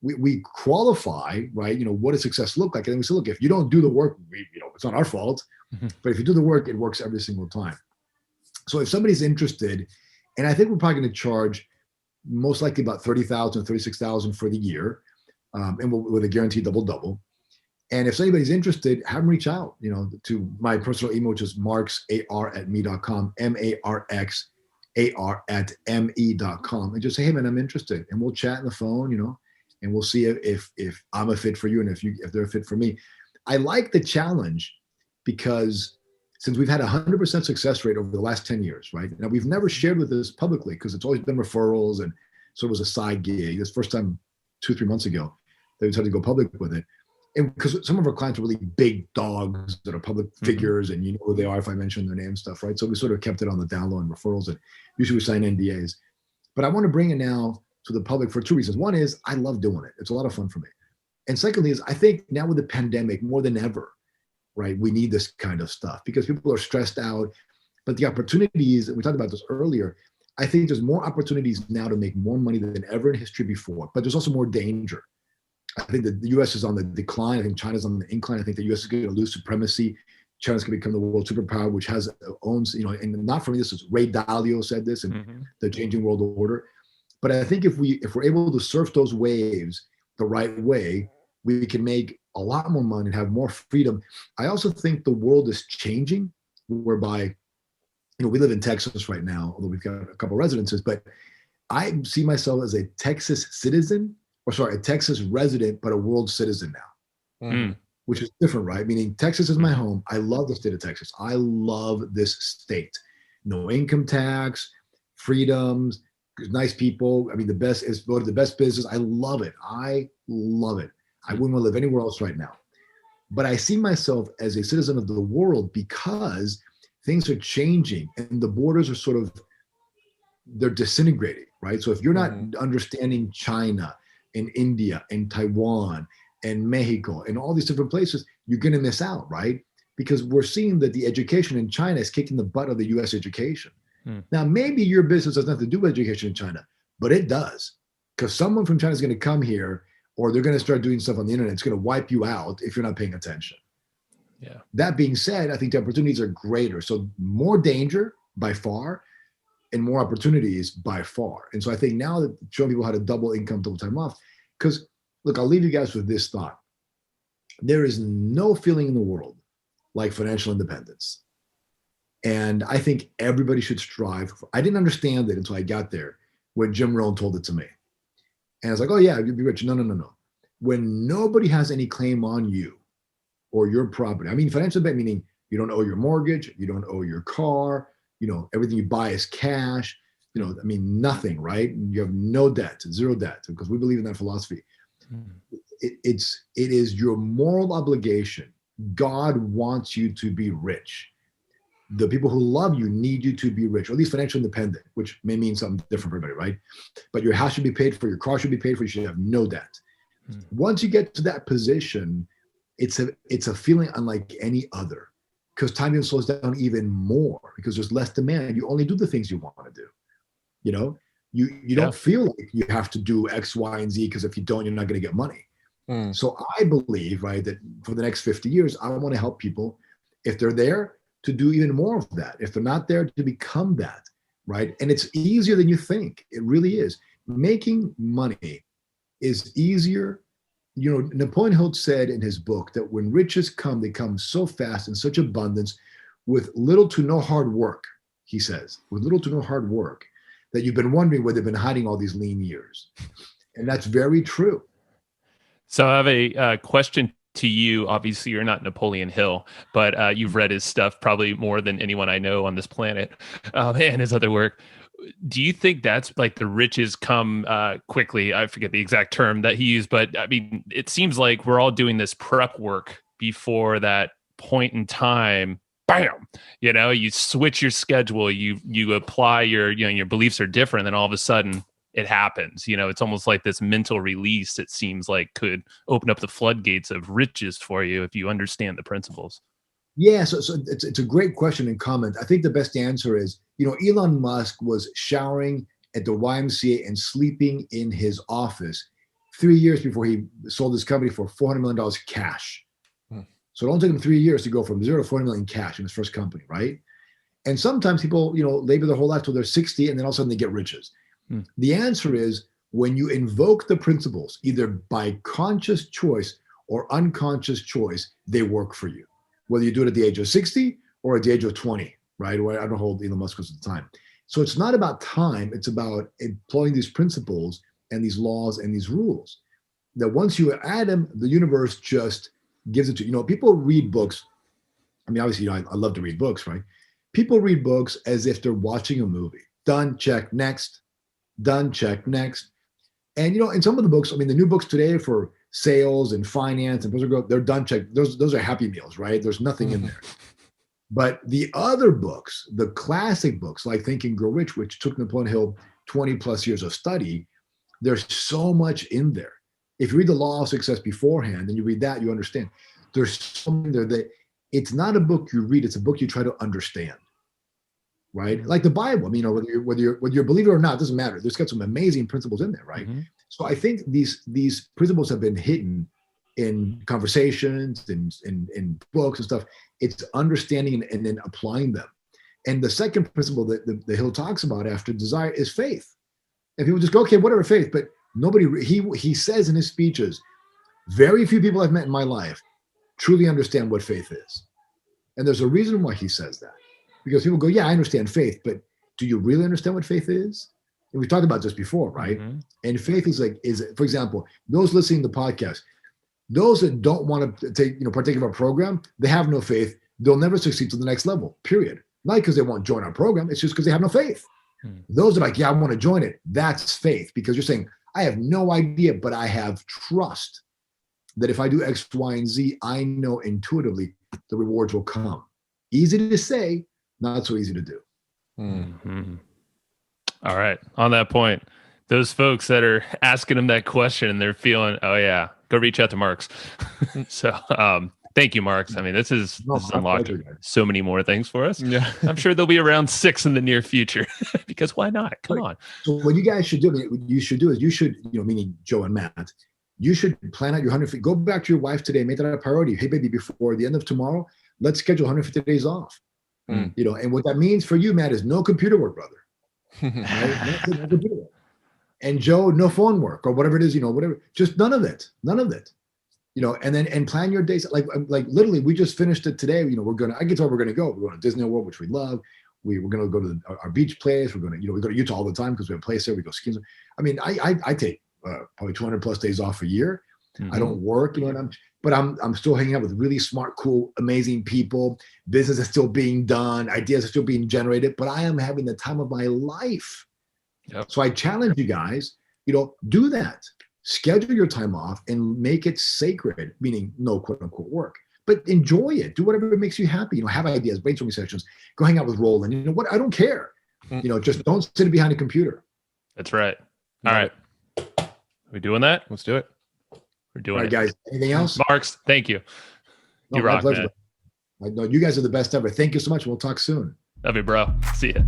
We qualify, right? What does success look like? And then we say, look, if you don't do the work, it's not our fault. But if you do the work, it works every single time. So if somebody's interested, and I think we're probably going to charge most likely about $30,000, $36,000 for the year, and with a guaranteed double. And if anybody's interested, have them reach out, to my personal email, which is marxar@me.com, marxar@me.com, and just say, hey man, I'm interested, and we'll chat on the phone, and we'll see if I'm a fit for you and if they're a fit for me. I like the challenge, because since we've had 100% success rate over the last 10 years, right? Now, we've never shared with this publicly, because it's always been referrals, and so it was a side gig. This first time 2-3 months ago that we decided to go public with it. and because some of our clients are really big dogs that are public figures, and you know who they are if I mention their name and stuff, right? So we sort of kept it on the down low and referrals, and usually we sign NDAs. But I want to bring it now to the public for two reasons. One is I love doing it. It's a lot of fun for me. And secondly is I think now with the pandemic more than ever, right, we need this kind of stuff because people are stressed out. But the opportunities, and we talked about this earlier, I think there's more opportunities now to make more money than ever in history before, but there's also more danger. I think that the US is on the decline. I think China's on the incline. I think the US is going to lose supremacy. China's going to become the world superpower, which owns, and not for me, this is Ray Dalio said this in The Changing World Order. But I think if we're able to surf those waves the right way, we can make a lot more money and have more freedom. I also think the world is changing, whereby, we live in Texas right now, although we've got a couple of residences, but I see myself as a Texas resident, but a world citizen now, which is different, right? Meaning Texas is my home. I love the state of Texas. I love this state. No income tax, freedoms, nice people. I mean, the best is voted the best business. I love it. I love it. I wouldn't want to live anywhere else right now. But I see myself as a citizen of the world because things are changing and the borders are they're disintegrating, right? So if you're not understanding China and India and Taiwan and Mexico and all these different places, you're going to miss out, right? Because we're seeing that the education in China is kicking the butt of the US education. Now, maybe your business has nothing to do with education in China, but it does. Because someone from China is going to come here, or they're going to start doing stuff on the internet. It's going to wipe you out if you're not paying attention. Yeah. That being said, I think the opportunities are greater. So more danger by far and more opportunities by far. And so I think now that showing people how to double income, double time off, because look, I'll leave you guys with this thought. There is no feeling in the world like financial independence. And I think everybody should strive. I didn't understand it until I got there when Jim Rohn told it to me. And I was like, oh yeah, you'd be rich. No. When nobody has any claim on you or your property, I mean, financial debt, meaning you don't owe your mortgage, you don't owe your car, everything you buy is cash, nothing, right? And you have no debt, zero debt, because we believe in that philosophy. It is your moral obligation. God wants you to be rich. The people who love you need you to be rich, or at least financially independent, which may mean something different for everybody, right? But your house should be paid for, your car should be paid for, you should have no debt. Once you get to that position, it's a feeling unlike any other, because time even slows down even more because there's less demand. You only do the things you want to do. You don't feel like you have to do X, Y, and Z, because if you don't, you're not going to get money. So I believe, right, that for the next 50 years, I want to help people, if they're there, to do even more of that. If they're not there, to become that, right? And it's easier than you think. It really is. Making money is easier. Napoleon Hill said in his book that when riches come, they come so fast in such abundance with little to no hard work, he says, with little to no hard work, that you've been wondering where they've been hiding all these lean years. And that's very true. So I have a question to you. Obviously, you're not Napoleon Hill, but you've read his stuff probably more than anyone I know on this planet, and his other work. Do you think that's like the riches come quickly? I forget the exact term that he used, but I mean, it seems like we're all doing this prep work before that point in time. Bam! You switch your schedule, you apply your beliefs are different, and then all of a sudden it happens. It's almost like this mental release. It seems like could open up the floodgates of riches for you if you understand the principles. Yeah, so it's a great question and comment. I think the best answer is, Elon Musk was showering at the YMCA and sleeping in his office 3 years before he sold his company for $400 million cash. So it only took him 3 years to go from 0 to $400 million cash in his first company, right? And sometimes people, labor their whole life till they're 60 and then all of a sudden they get riches. The answer is when you invoke the principles, either by conscious choice or unconscious choice, they work for you. Whether you do it at the age of 60 or at the age of 20, right? Or I don't know how old Elon Musk was at the time. So it's not about time. It's about employing these principles and these laws and these rules. That once you add them, the universe just gives it to you. People read books. I mean, obviously, I love to read books, right? People read books as if they're watching a movie. Done, check, next. Done, check, next. And, in some of the books, I mean, the new books today for sales and finance and personal growth, they're done. Check. Those are happy meals, right? There's nothing in there. But the other books, the classic books like Think and Grow Rich, which took Napoleon Hill 20 plus years of study, there's so much in there. If you read The Law of Success beforehand and you read that, you understand. There's something there that it's not a book you read, it's a book you try to understand. Right? Like the Bible. I mean, whether you believe it or not, it doesn't matter. There's got some amazing principles in there, right? Mm-hmm. So I think these principles have been hidden in conversations, in books and stuff. It's understanding and then applying them. And the second principle that the Hill talks about after desire is faith. And people just go, okay, whatever, faith. But nobody, he says in his speeches, very few people I've met in my life truly understand what faith is. And there's a reason why he says that. Because people go, yeah, I understand faith, but do you really understand what faith is? And we talked about this before, right? Mm-hmm. And faith is for example, those listening to the podcast, those that don't want to partake of our program, they have no faith. They'll never succeed to the next level, period. Not because they won't join our program. It's just because they have no faith. Those are like, yeah, I want to join it. That's faith, because you're saying, I have no idea, but I have trust that if I do X, Y, and Z, I know intuitively the rewards will come. Easy to say, not so easy to do. Mm-hmm. All right. On that point, those folks that are asking them that question and they're feeling, oh yeah, go reach out to Marx. So thank you, Marx. I mean, this is unlocked so many more things for us. Yeah. I'm sure there'll be around 6 in the near future because why not? Come on. So what you guys should do, is you should, meaning Joe and Matt, you should plan out your 150. Go back to your wife today, make that a priority. Hey, baby, before the end of tomorrow, let's schedule 150 days off. And what that means for you, Matt, is no computer work, brother. Right? No computer work. And Joe, no phone work or whatever it is, whatever, just none of it. And plan your days. Like literally, we just finished it today. I get to where we're going to go. We're going to Disney World, which we love. We're going to go to our beach place. We're going to, we go to Utah all the time because we have a place there. We go skiing. I mean, I take probably 200 plus days off a year. Mm-hmm. I don't work, but I'm still hanging out with really smart, cool, amazing people. Business is still being done. Ideas are still being generated, but I am having the time of my life. Yep. So I challenge you guys, do that. Schedule your time off and make it sacred, meaning no quote unquote work, but enjoy it. Do whatever makes you happy. Have ideas, brainstorming sessions, go hang out with Roland. What? I don't care. Just don't sit behind a computer. That's right. All right. Are we doing that? Let's do it. We're doing it. All right, guys. Anything else? Marx, thank you. You rock, man. No, you guys are the best ever. Thank you so much. We'll talk soon. Love you, bro. See ya.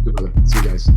Good, brother. See you guys.